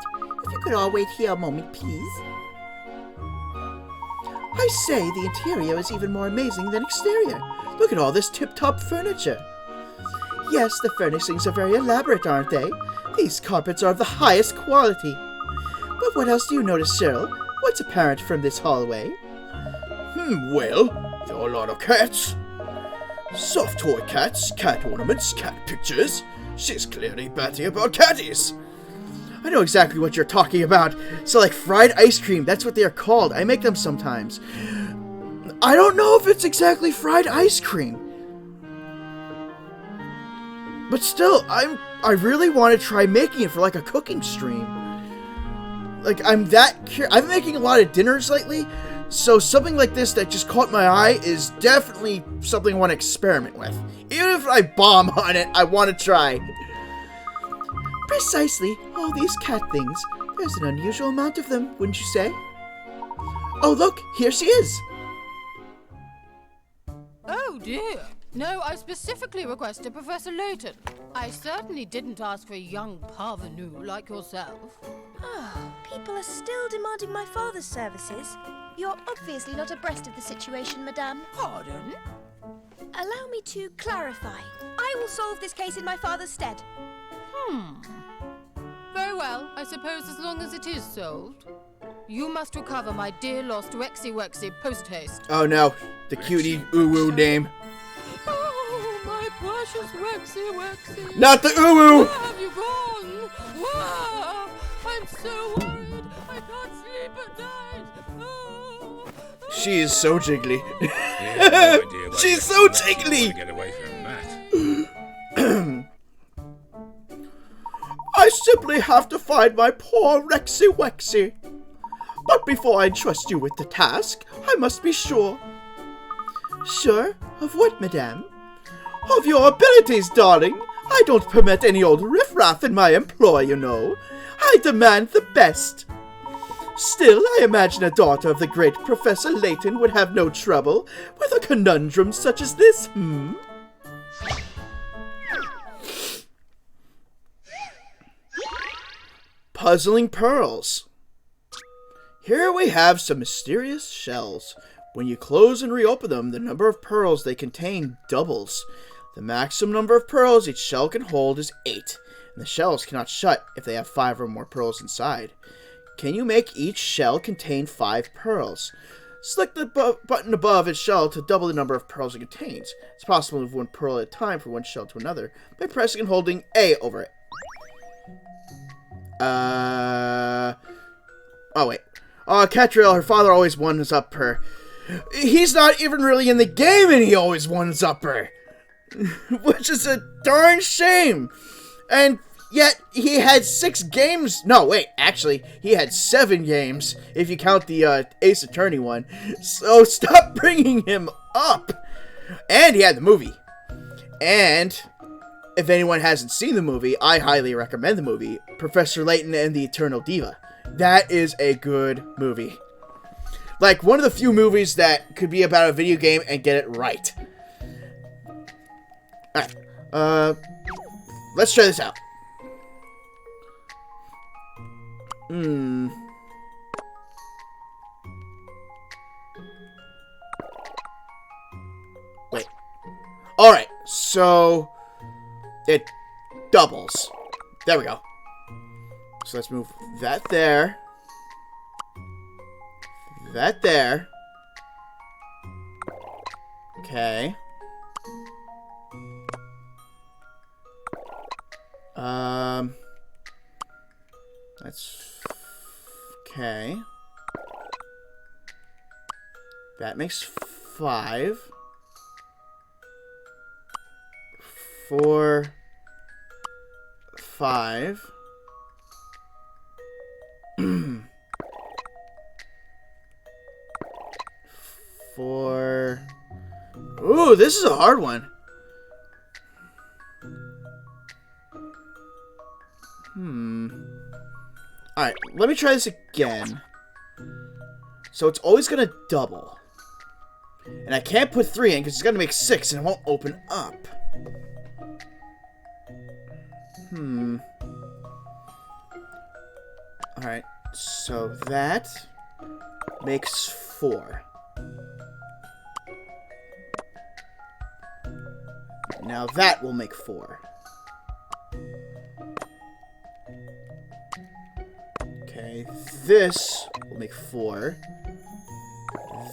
If you could all wait here a moment, please. I say, the interior is even more amazing than exterior. Look at all this tip-top furniture. Yes, the furnishings are very elaborate, aren't they? These carpets are of the highest quality. But what else do you notice, Cheryl? What's apparent from this hallway? Well, there are a lot of cats. Soft toy cats, cat ornaments, cat pictures. She's clearly batty about catties. I know exactly what you're talking about. So, like, fried ice cream, that's what they are called. I make them sometimes. I don't know if it's exactly fried ice cream. But still, I really want to try making it for, like, a cooking stream. Like, I'm that curious. I've been making a lot of dinners lately, so something like this that just caught my eye is definitely something I want to experiment with. Even if I bomb on it, I want to try. Precisely, all these cat things. There's an unusual amount of them, wouldn't you say? Oh, look, here she is. Oh, dear. No, I specifically requested Professor Layton. I certainly didn't ask for a young parvenu like yourself. People are still demanding my father's services. You're obviously not abreast of the situation, Madame. Pardon? Allow me to clarify. I will solve this case in my father's stead. Very well, I suppose as long as it is solved. You must recover my dear lost Wexy post-haste. Oh no, the cutie uwu name. Oh, my precious Waxy Waxy. Not the uwu! Where have you gone? Whoa! I'm so worried. I can't sleep at night. Oh. She is so jiggly. Yeah, no idea where She's you so got to jiggly! Get away from that. I simply have to find my poor Rexy Wexy. But before I entrust you with the task, I must be sure. Sure? Of what, madame? Of your abilities, darling. I don't permit any old riffraff in my employ, you know. I demand the best. Still, I imagine a daughter of the great Professor Layton would have no trouble with a conundrum such as this, Puzzling pearls. Here we have some mysterious shells. When you close and reopen them, the number of pearls they contain doubles. The maximum number of pearls each shell can hold is 8, and the shells cannot shut if they have 5 or more pearls inside. Can you make each shell contain 5 pearls? Select the button above its shell to double the number of pearls it contains. It's possible to move 1 pearl at a time from one shell to another by pressing and holding A over it. Oh, wait. Catriel, her father always one-up her. He's not even really in the game and he always one-up her. Which is a darn shame. And yet, he had 6 games. No, wait, actually, he had 7 games, if you count the Ace Attorney one. So stop bringing him up. And he had the movie. And if anyone hasn't seen the movie, I highly recommend the movie, Professor Layton and the Eternal Diva. That is a good movie. Like, one of the few movies that could be about a video game and get it right. Alright, let's try this out. Wait. Alright, so it doubles. There we go. So let's move that there. That there. Okay. That's okay. That makes 5. 4, 5. 4. Ooh, this is a hard one. Alright, let me try this again. So it's always gonna double. And I can't put 3 in because it's gonna make 6 and it won't open up. Alright, so that makes 4. Now that will make 4. Okay, this will make 4.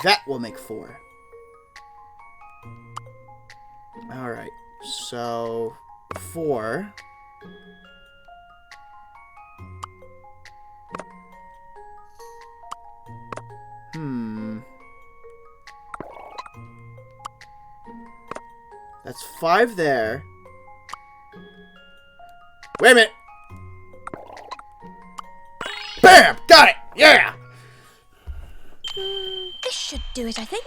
That will make 4. Alright, so 4. That's 5 there. Wait a minute. Bam! Got it! Yeah! This should do it, I think.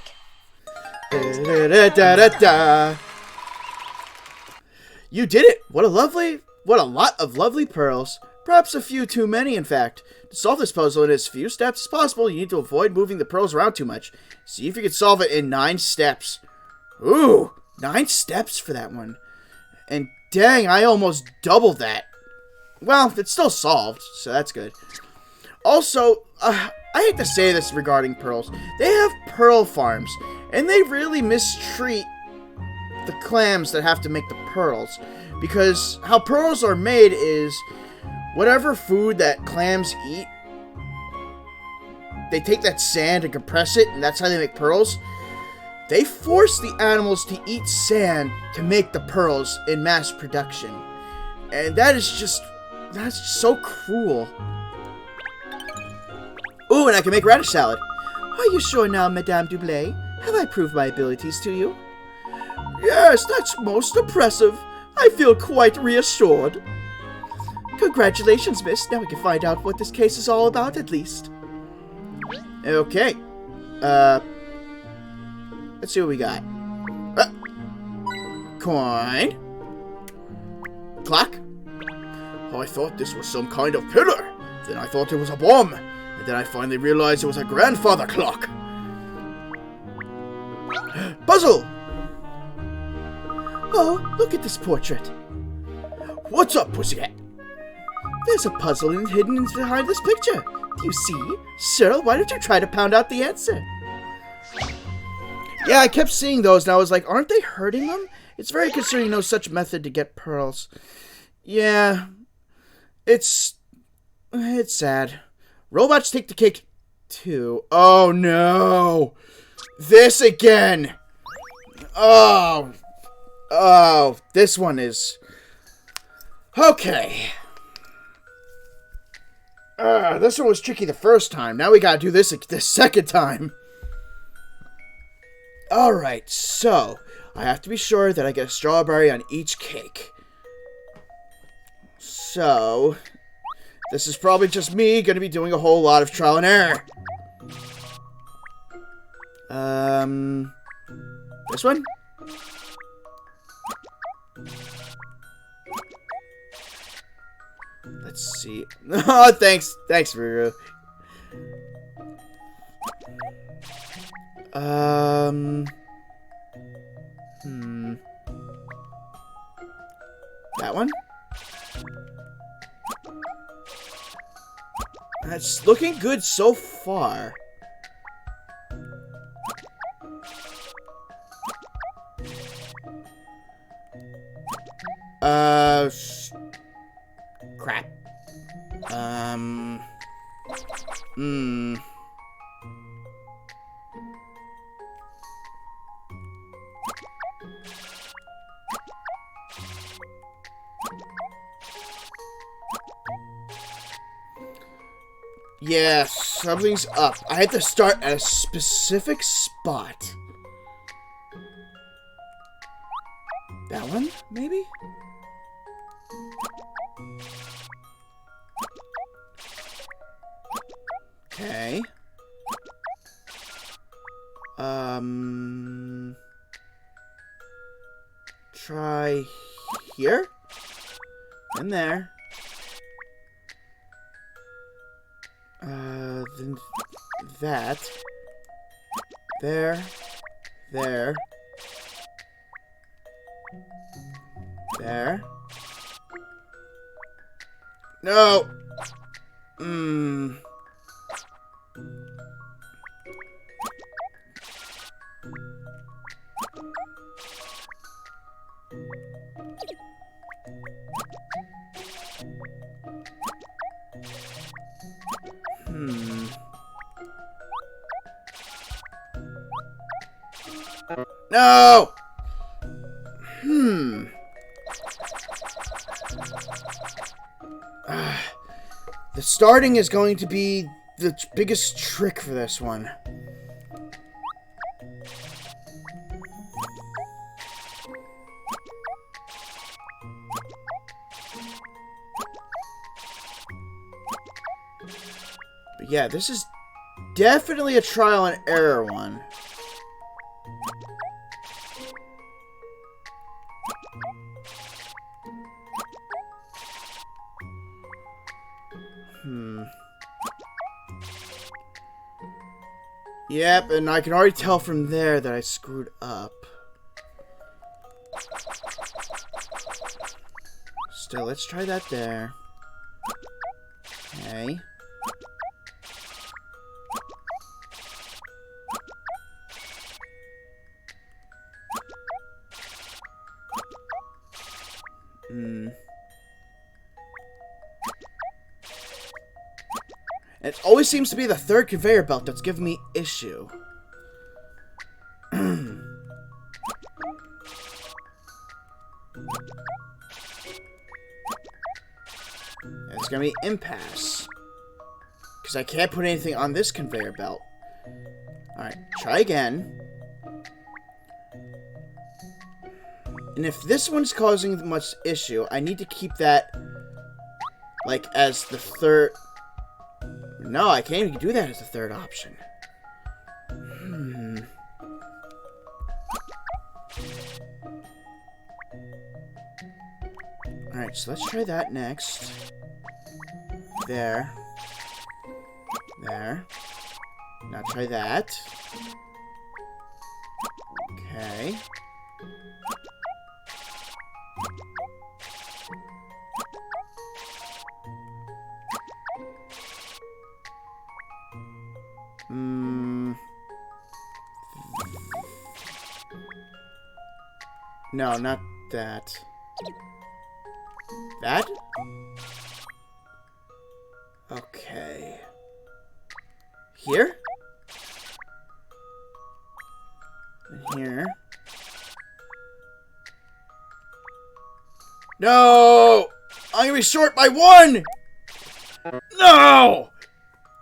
Da-da-da-da-da-da. You did it! What a lot of lovely pearls. Perhaps a few too many, in fact. To solve this puzzle in as few steps as possible, you need to avoid moving the pearls around too much. See if you can solve it in 9 steps. Ooh! 9 steps for that one. And dang, I almost doubled that. Well, it's still solved, so that's good. Also, I hate to say this regarding pearls. They have pearl farms, and they really mistreat the clams that have to make the pearls. Because how pearls are made is whatever food that clams eat, they take that sand and compress it, and that's how they make pearls. They force the animals to eat sand to make the pearls in mass production. And that's just so cruel. Ooh, and I can make radish salad. Are you sure now, Madame Dublé? Have I proved my abilities to you? Yes, that's most impressive. I feel quite reassured. Congratulations, miss. Now we can find out what this case is all about, at least. Okay. Let's see what we got. Coin. Clock. Oh, I thought this was some kind of pillar. Then I thought it was a bomb. And then I finally realized it was a grandfather clock. Puzzle! Oh, look at this portrait. What's up, pussycat? There's a puzzle hidden behind this picture. Do you see? Cyril, why don't you try to pound out the answer? Yeah, I kept seeing those, and I was like, aren't they hurting them? It's very concerning no such method to get pearls. Yeah, it's sad. Robots take the cake, too. Oh, no. This again. Oh, this one is... Okay. This one was tricky the first time. Now we gotta do this the second time. Alright, so I have to be sure that I get a strawberry on each cake. So, this is probably just me gonna be doing a whole lot of trial and error. This one? Let's see. Oh, thanks, Ruru. That one? That's looking good so far. Crap. Yeah, something's up. I had to start at a specific spot. That one, maybe? Okay. Try here. And there. Then that. There. There. There. No! No! The starting is going to be the biggest trick for this one. But yeah, this is definitely a trial and error one. Yep, and I can already tell from there that I screwed up. Still, let's try that there. Okay. It always seems to be the third conveyor belt that's giving me issue. It's gonna be impasse. Because I can't put anything on this conveyor belt. Alright, try again. And if this one's causing much issue, I need to keep that, like, as the third... No, I can't even do that as the third option. Alright, so let's try that next. There. There. Now try that. Okay. No, not that. That? Okay. Here? And here. No! I'm gonna be short by 1! No!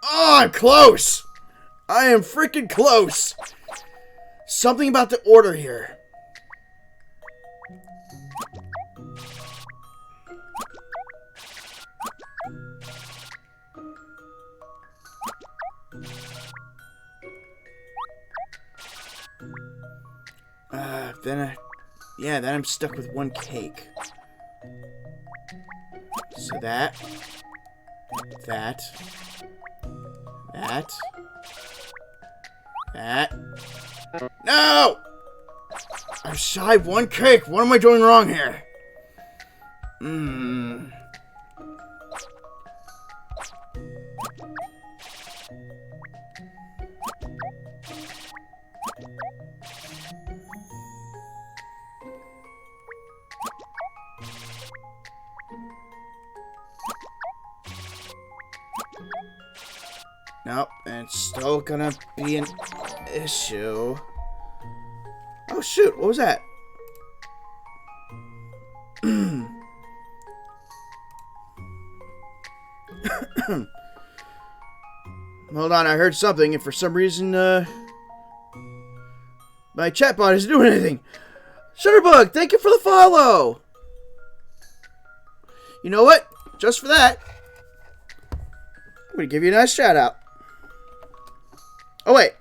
Oh, I'm close! I am freaking close! Something about the order here. Then I'm stuck with 1 cake. So that. No! I'm shy 1 cake. What am I doing wrong here? Nope, and it's still gonna be an issue. Oh shoot, what was that? Hold on, I heard something, and for some reason, my chatbot isn't doing anything. Shutterbug, thank you for the follow! You know what? Just for that, I'm gonna give you a nice shout out. Oh wait,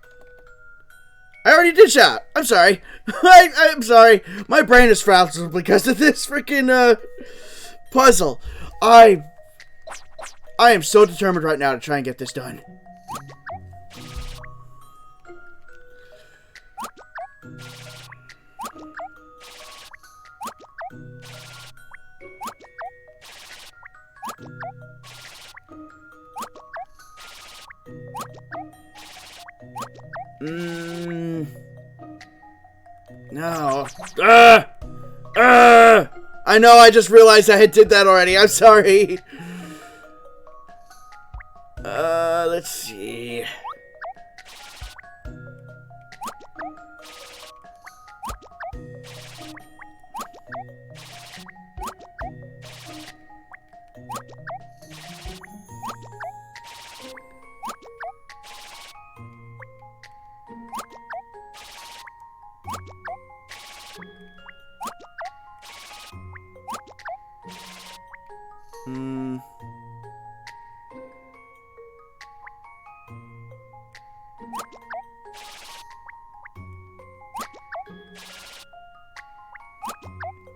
I already did shout. I'm sorry. I'm sorry. My brain is frazzled because of this freaking puzzle. I am so determined right now to try and get this done. No. I know, I just realized I did that already. I'm sorry. Let's see.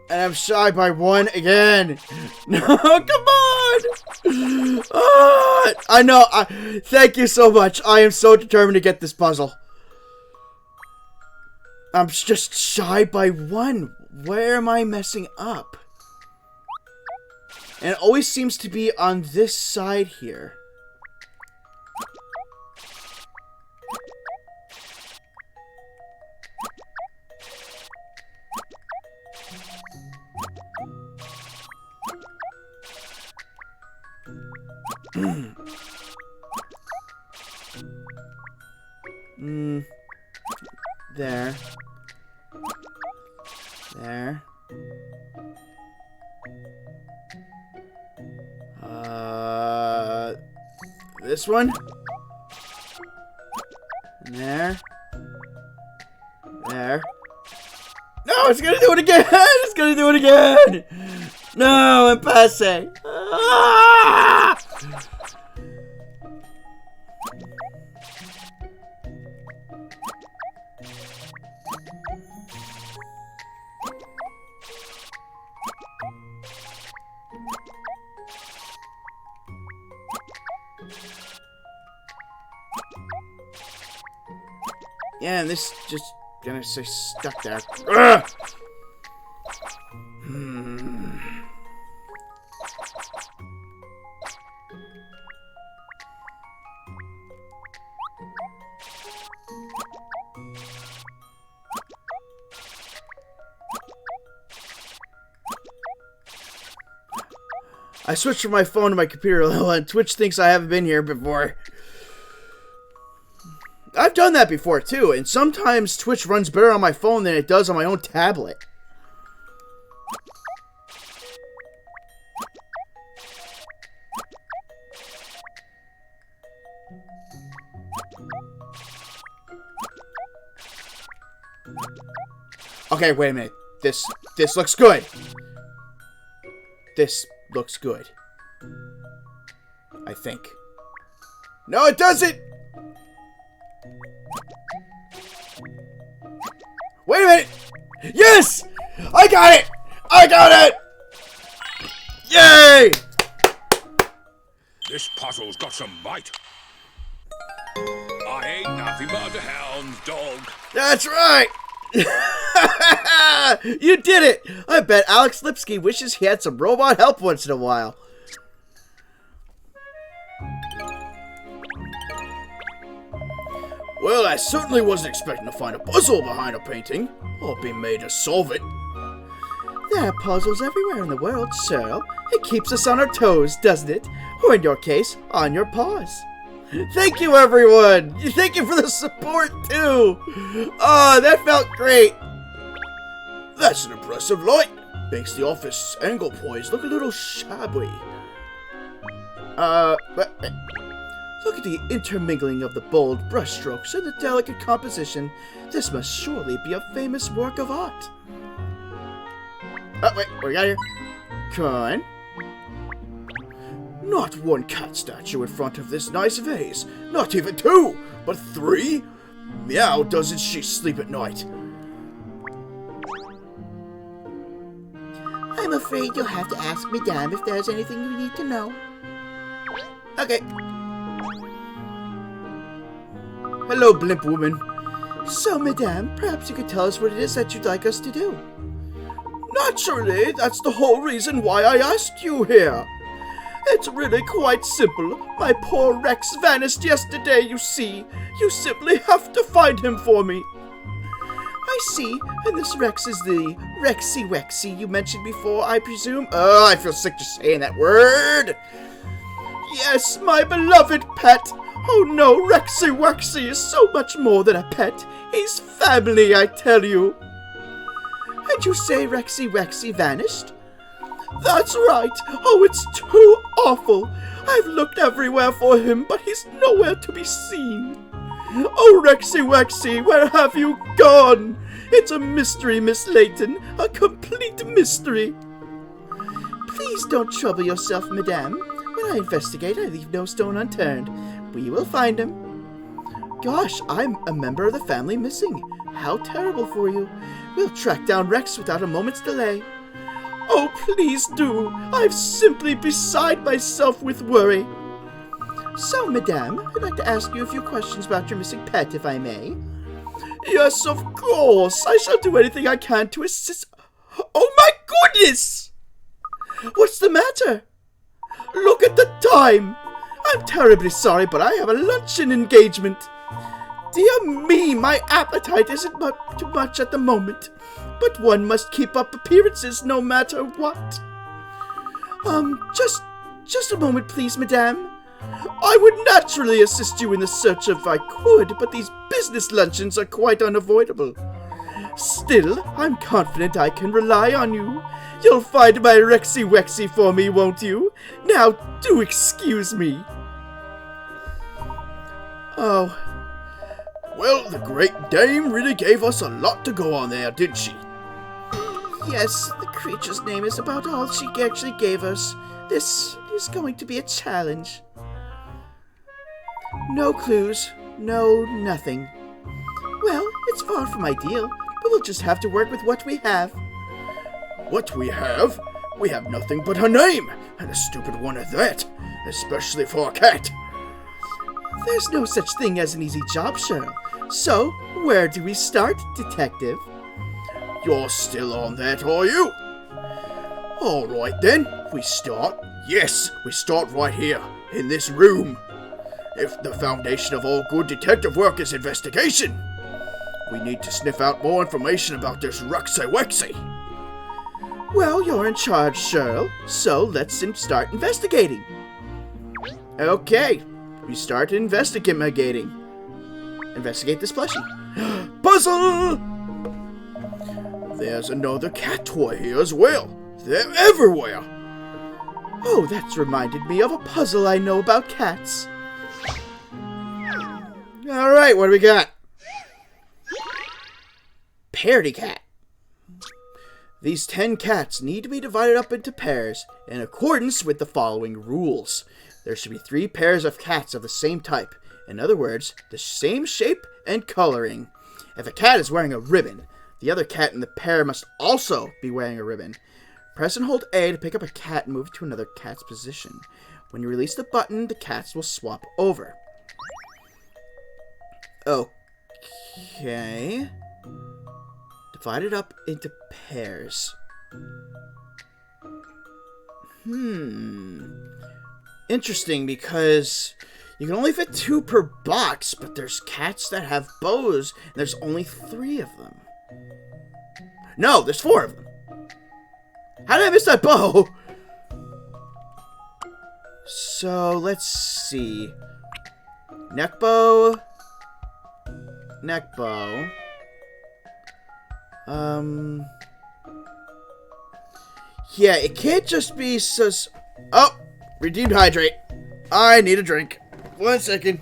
And I'm shy by 1 again. No, come on. I know. Thank you so much. I am so determined to get this puzzle. I'm just shy by 1. Where am I messing up? And it always seems to be on this side here. There. There. This one. And there. There. No, it's gonna do it again! It's gonna do it again! No, I'm passing. Ah! Yeah, and this just gonna stay stuck there. Ugh! I switched from my phone to my computer and Twitch thinks I haven't been here before. I've done that before too, and sometimes Twitch runs better on my phone than it does on my own tablet. Okay, wait a minute. This looks good. This looks good. I think. No, it doesn't! Wait a minute! Yes! I got it! I got it! Yay! This puzzle's got some bite. I ain't nothing but a hound's dog. That's right! You did it! I bet Alex Lipsky wishes he had some robot help once in a while. Well, I certainly wasn't expecting to find a puzzle behind a painting, or be made to solve it. There are puzzles everywhere in the world, sir. It keeps us on our toes, doesn't it? Or in your case, on your paws. Thank you, everyone! Thank you for the support, too! Oh, that felt great! That's an impressive light. Makes the office angle poise look a little shabby. Look at the intermingling of the bold brushstrokes and the delicate composition. This must surely be a famous work of art. Oh, wait, what we got here? Come on. Not one cat statue in front of this nice vase. Not even two, but three? Meow, doesn't she sleep at night? I'm afraid you'll have to ask Madame if there's anything you need to know. Okay. Hello, blimp woman. So, Madame, perhaps you could tell us what it is that you'd like us to do. Naturally, that's the whole reason why I asked you here. It's really quite simple. My poor Rex vanished yesterday, you see. You simply have to find him for me. I see, and this Rex is the Rexy Wexy you mentioned before, I presume? Oh, I feel sick just saying that word. Yes, my beloved pet. Oh no, Rexy Wexy is so much more than a pet. He's family, I tell you. And you say Rexy Wexy vanished? That's right. Oh, it's too awful. I've looked everywhere for him, but he's nowhere to be seen. Oh, Rexy Wexy, where have you gone? It's a mystery, Miss Layton. A complete mystery. Please don't trouble yourself, Madame. When I investigate, I leave no stone unturned. We will find him. Gosh, I'm a member of the family missing. How terrible for you. We'll track down Rex without a moment's delay. Oh, please do. I'm simply beside myself with worry. So, Madame, I'd like to ask you a few questions about your missing pet, if I may. Yes, of course. I shall do anything I can to assist. Oh, my goodness! What's the matter? Look at the time. I'm terribly sorry, but I have a luncheon engagement. Dear me, my appetite isn't too much at the moment, but one must keep up appearances no matter what. Just a moment, please, Madame. I would naturally assist you in the search if I could, but these business luncheons are quite unavoidable. Still, I'm confident I can rely on you. You'll find my Rexy Wexy for me, won't you? Now, do excuse me. Oh. Well, the great dame really gave us a lot to go on there, didn't she? Yes, the creature's name is about all she actually gave us. This is going to be a challenge. No clues, no nothing. Well, it's far from ideal, but we'll just have to work with what we have. What we have? We have nothing but her name, and a stupid one at that, especially for a cat. There's no such thing as an easy job, Cheryl. So, where do we start, detective? You're still on that, are you? All right then, we start. Yes, we start right here, in this room. If the foundation of all good detective work is investigation, we need to sniff out more information about this Ruxy-Wexy. Well, you're in charge, Cheryl, so let's start investigating. Okay, we start investigating. Investigate this plushie. Puzzle! There's another cat toy here as well. They're everywhere. Oh, that's reminded me of a puzzle I know about cats. Alright, what do we got? Parody cat. These 10 cats need to be divided up into pairs in accordance with the following rules. There should be 3 pairs of cats of the same type. In other words, the same shape and coloring. If a cat is wearing a ribbon, the other cat in the pair must also be wearing a ribbon. Press and hold A to pick up a cat and move it to another cat's position. When you release the button, the cats will swap over. Okay. Divide it up into pairs. Interesting, because you can only fit 2 per box, but there's cats that have bows, and there's only 3 of them. No, there's 4 of them. How did I miss that bow? So, let's see. Neck bow. Neck bow. Yeah, it can't just be Oh! Redeemed hydrate. I need a drink. 1 second.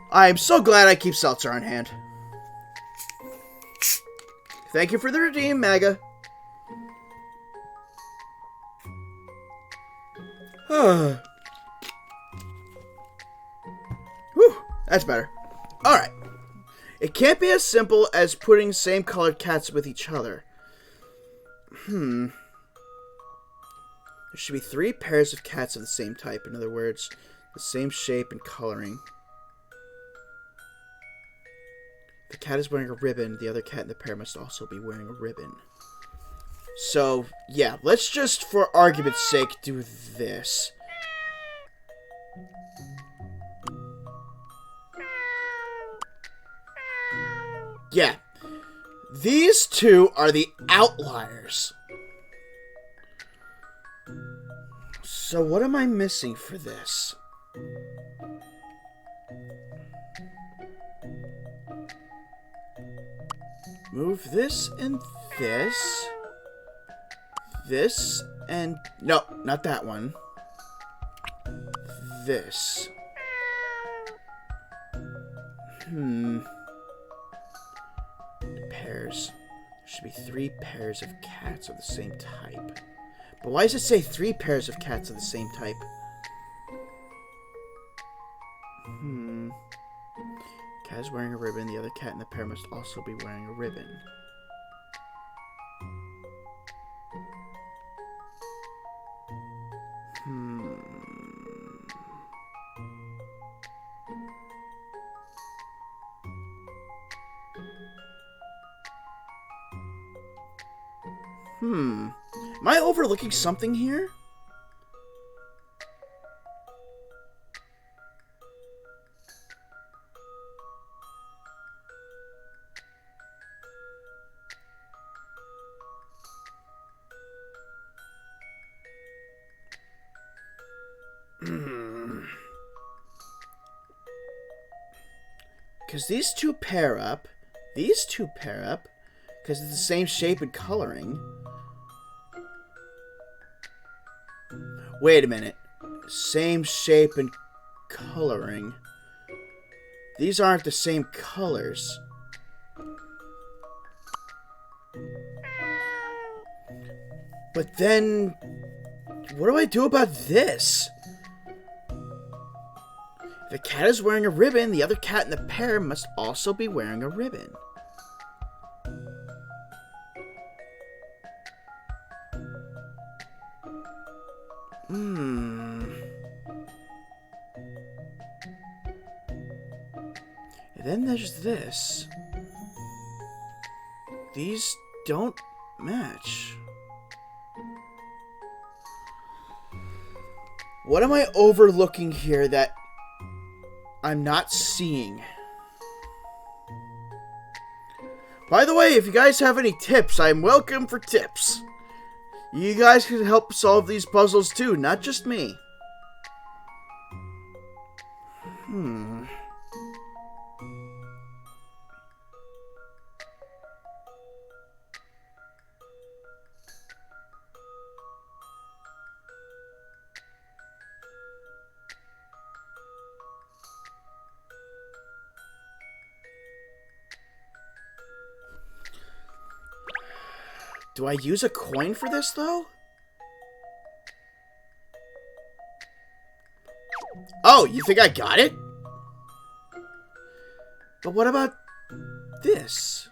I'm so glad I keep seltzer on hand. Thank you for the redeem, Maga. Whew, that's better. Alright. It can't be as simple as putting same colored cats with each other. There should be 3 pairs of cats of the same type. In other words, the same shape and coloring. If the cat is wearing a ribbon, the other cat in the pair must also be wearing a ribbon. So, yeah, let's just, for argument's sake, do this. Yeah. These 2 are the outliers. So what am I missing for this? Move this and this. This and... No, not that one. This. Pairs. There should be 3 pairs of cats of the same type. But why does it say 3 pairs of cats of the same type? Cat is wearing a ribbon. The other cat in the pair must also be wearing a ribbon. Am I overlooking something here? Because these 2 pair up, these two pair up because it's the same shape and coloring. Wait a minute. Same shape and coloring. These aren't the same colors. But then, what do I do about this? If a cat is wearing a ribbon, the other cat in the pair must also be wearing a ribbon. And then there's this. These don't match. What am I overlooking here that I'm not seeing? By the way, if you guys have any tips, I'm welcome for tips. You guys can help solve these puzzles too, not just me. Do I use a coin for this, though? Oh, you think I got it? But what about this?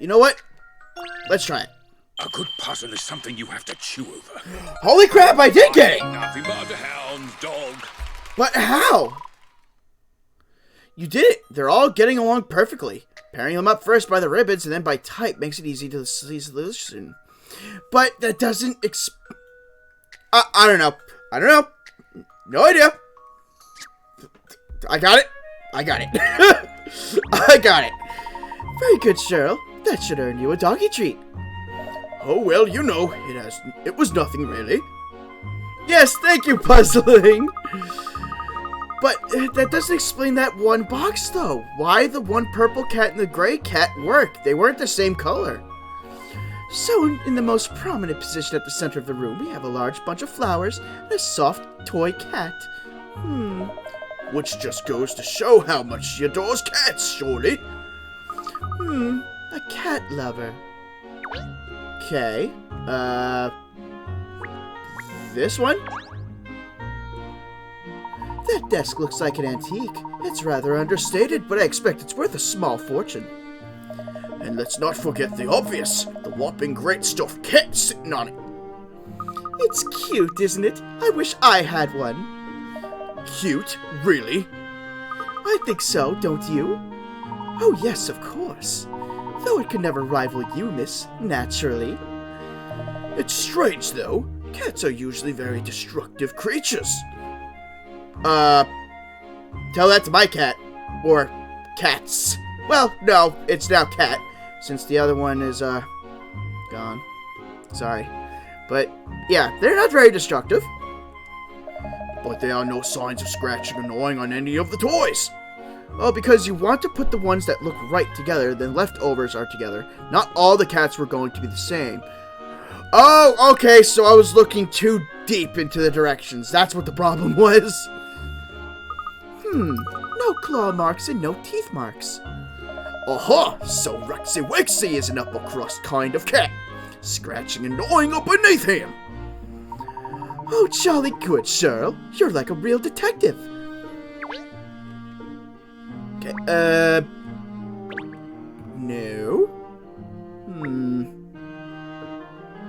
You know what? Let's try it. A good puzzle is something you have to chew over. Holy crap, I did get it! Nothing but a hound's dog. But how? You did it! They're all getting along perfectly. Pairing them up first by the ribbons and then by type makes it easy to see solution. But that doesn't I don't know. I don't know. No idea. I got it. I got it. I got it. Very good, Cheryl. That should earn you a doggy treat. Oh, well, you know, it was nothing really. Yes, thank you, puzzling. But that doesn't explain that one box, though. Why the one purple cat and the gray cat work? They weren't the same color. So, in the most prominent position at the center of the room, we have a large bunch of flowers and a soft toy cat. Which just goes to show how much she adores cats, surely. A cat lover. Okay, this one? That desk looks like an antique. It's rather understated, but I expect it's worth a small fortune. And let's not forget the obvious, the whopping great stuffed cat sitting on it. It's cute, isn't it? I wish I had one. Cute? Really? I think so, don't you? Oh yes, of course. Though it could never rival you, miss, naturally. It's strange, though. Cats are usually very destructive creatures. Tell that to my cat. Or cats. Well, no, it's now cat, since the other one is, gone. Sorry. But, yeah, they're not very destructive. But there are no signs of scratching or gnawing on any of the toys. Well, because you want to put the ones that look right together, then leftovers are together. Not all the cats were going to be the same. Oh, okay, so I was looking too deep into the directions. That's what the problem was. No claw marks and no teeth marks. Aha! So Rexy Wexy is an upper crust kind of cat. Scratching and gnawing up beneath him. Oh, jolly good, Cheryl. You're like a real detective. Okay, no.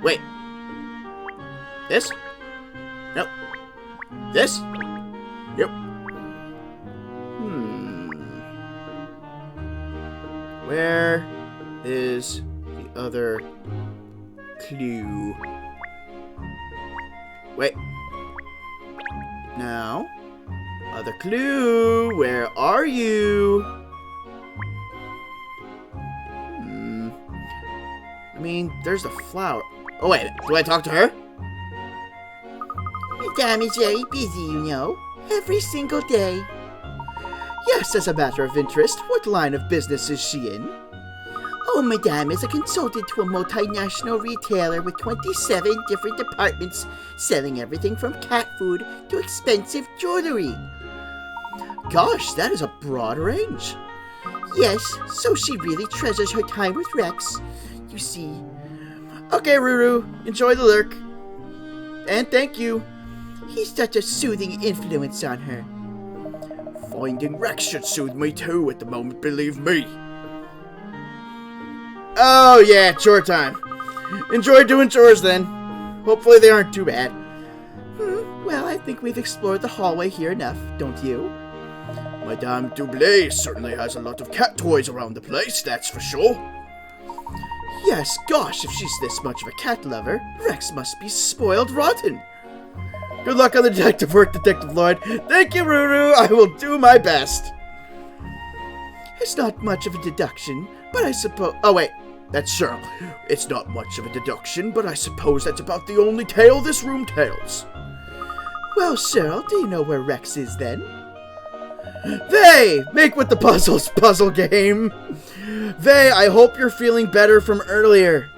Wait. This? Nope. This? Yep. Where is the other clue? Wait. Now. Other clue. Where are you? I mean, there's the flower. Oh, wait. Do I talk to her? Madame is very busy, you know. Every single day. Yes, as a matter of interest, what line of business is she in? Oh, Madame is a consultant to a multinational retailer with 27 different departments, selling everything from cat food to expensive jewelry. Gosh, that is a broad range. Yes, so she really treasures her time with Rex. You see. Okay, Ruru, enjoy the lurk. And thank you. He's such a soothing influence on her. Finding Rex should soothe me too at the moment, believe me. Oh yeah, chore time. Enjoy doing chores then. Hopefully they aren't too bad. Well, I think we've explored the hallway here enough, don't you? Madame Doublé certainly has a lot of cat toys around the place, that's for sure. Yes, gosh, if she's this much of a cat lover, Rex must be spoiled rotten. Good luck on the detective work, Detective Lloyd. Thank you, Ruru. I will do my best. It's not much of a deduction, but I suppose... Oh, wait. That's Cheryl. It's not much of a deduction, but I suppose that's about the only tale this room tells. Well, Cheryl, do you know where Rex is, then? Vey! Make with the puzzles, puzzle game! Vey, I hope you're feeling better from earlier.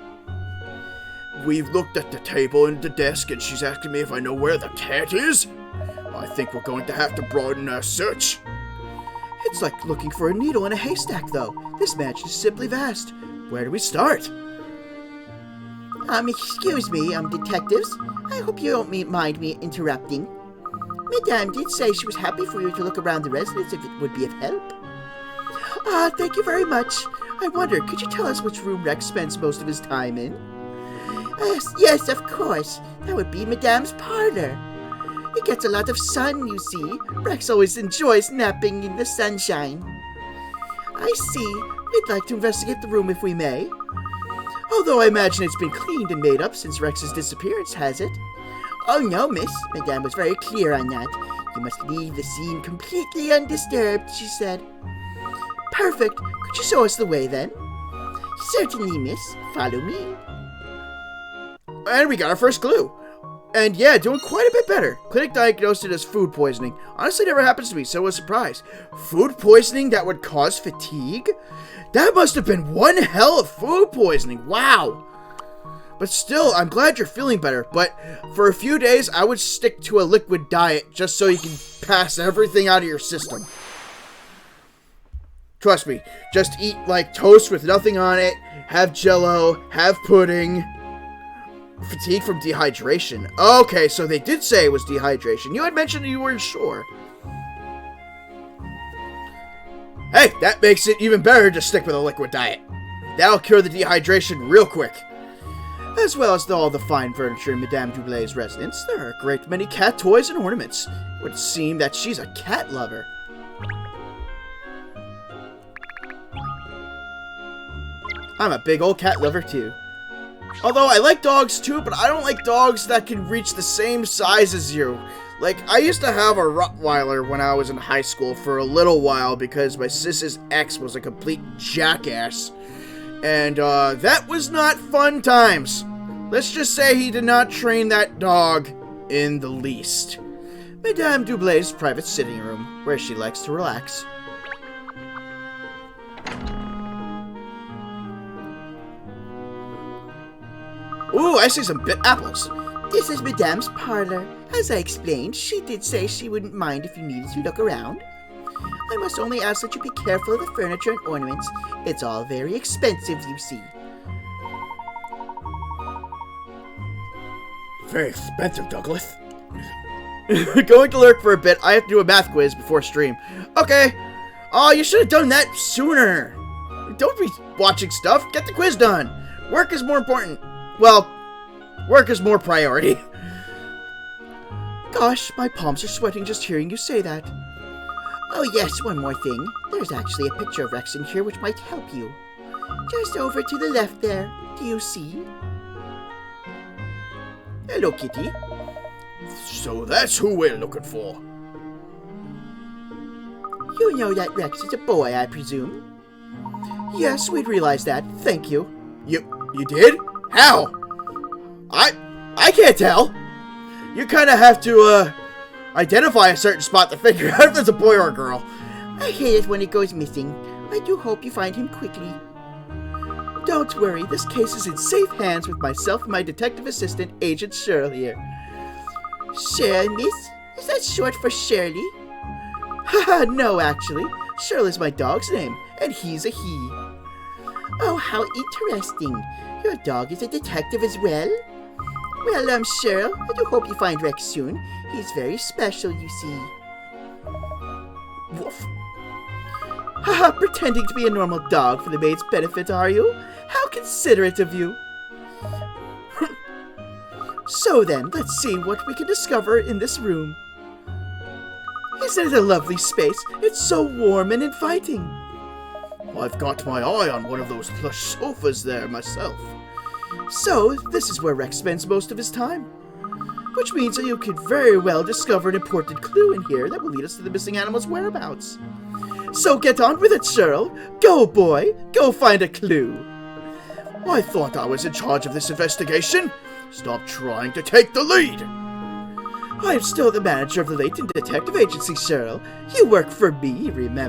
We've looked at the table and the desk, and she's asking me if I know where the cat is. I think we're going to have to broaden our search. It's like looking for a needle in a haystack, though. This match is simply vast. Where do we start? Excuse me, detectives. I hope you don't mind me interrupting. Madame did say she was happy for you to look around the residence if it would be of help. Thank you very much. I wonder, could you tell us which room Rex spends most of his time in? Yes, of course. That would be Madame's parlor. It gets a lot of sun, you see. Rex always enjoys napping in the sunshine. I see. We'd like to investigate the room if we may. Although I imagine it's been cleaned and made up since Rex's disappearance, has it? Oh no, miss. Madame was very clear on that. You must leave the scene completely undisturbed, she said. Perfect. Could you show us the way, then? Certainly, miss. Follow me. And we got our first clue. And yeah, doing quite a bit better. Clinic diagnosed it as food poisoning. Honestly, never happens to me, so it was a surprise. Food poisoning that would cause fatigue? That must have been one hell of food poisoning. Wow. But still, I'm glad you're feeling better. But for a few days, I would stick to a liquid diet just so you can pass everything out of your system. Trust me, just eat like toast with nothing on it, have jello, have pudding. Fatigue from dehydration. Okay, so they did say it was dehydration. You had mentioned you weren't sure. Hey, that makes it even better to stick with a liquid diet. That'll cure the dehydration real quick. As well as all the fine furniture in Madame Doublé's residence, there are a great many cat toys and ornaments. It would seem that she's a cat lover. I'm a big old cat lover too. Although I like dogs too, but I don't like dogs that can reach the same size as you. Like, I used to have a Rottweiler when I was in high school for a little while because my sis's ex was a complete jackass. And that was not fun times. Let's just say he did not train that dog in the least. Madame Doublé's private sitting room, where she likes to relax. Ooh, I see some bit apples. This is Madame's parlor. As I explained, she did say she wouldn't mind if you needed to look around. I must only ask that you be careful of the furniture and ornaments. It's all very expensive, you see. Very expensive, Douglas. Going to lurk for a bit. I have to do a math quiz before stream. Okay. Oh, you should have done that sooner. Don't be watching stuff. Get the quiz done. Work is more important. Well, work is more priority. Gosh, my palms are sweating just hearing you say that. Oh yes, one more thing. There's actually a picture of Rex in here which might help you. Just over to the left there. Do you see? Hello, kitty. So that's who we're looking for. You know that Rex is a boy, I presume? Yes, we'd realize that. Thank you. You did? How? I can't tell. You kind of have to, identify a certain spot to figure out if it's a boy or a girl. I hate it when it goes missing. I do hope you find him quickly. Don't worry, this case is in safe hands with myself and my detective assistant, Agent Cheryl here. Cheryl, miss? Is that short for Shirley? Haha, no, actually. Cheryl is my dog's name, and he's a he. Oh, how interesting. Your dog is a detective as well? Well, Cheryl, I do hope you find Rex soon. He's very special, you see. Woof. Haha, pretending to be a normal dog for the maid's benefit, are you? How considerate of you. So then, let's see what we can discover in this room. Isn't it a lovely space? It's so warm and inviting. I've got my eye on one of those plush sofas there myself. So, this is where Rex spends most of his time. Which means that you could very well discover an important clue in here that will lead us to the missing animal's whereabouts. So get on with it, Cheryl. Go, boy. Go find a clue. I thought I was in charge of this investigation. Stop trying to take the lead. I am still the manager of the Layton Detective Agency, Cheryl. You work for me, remember?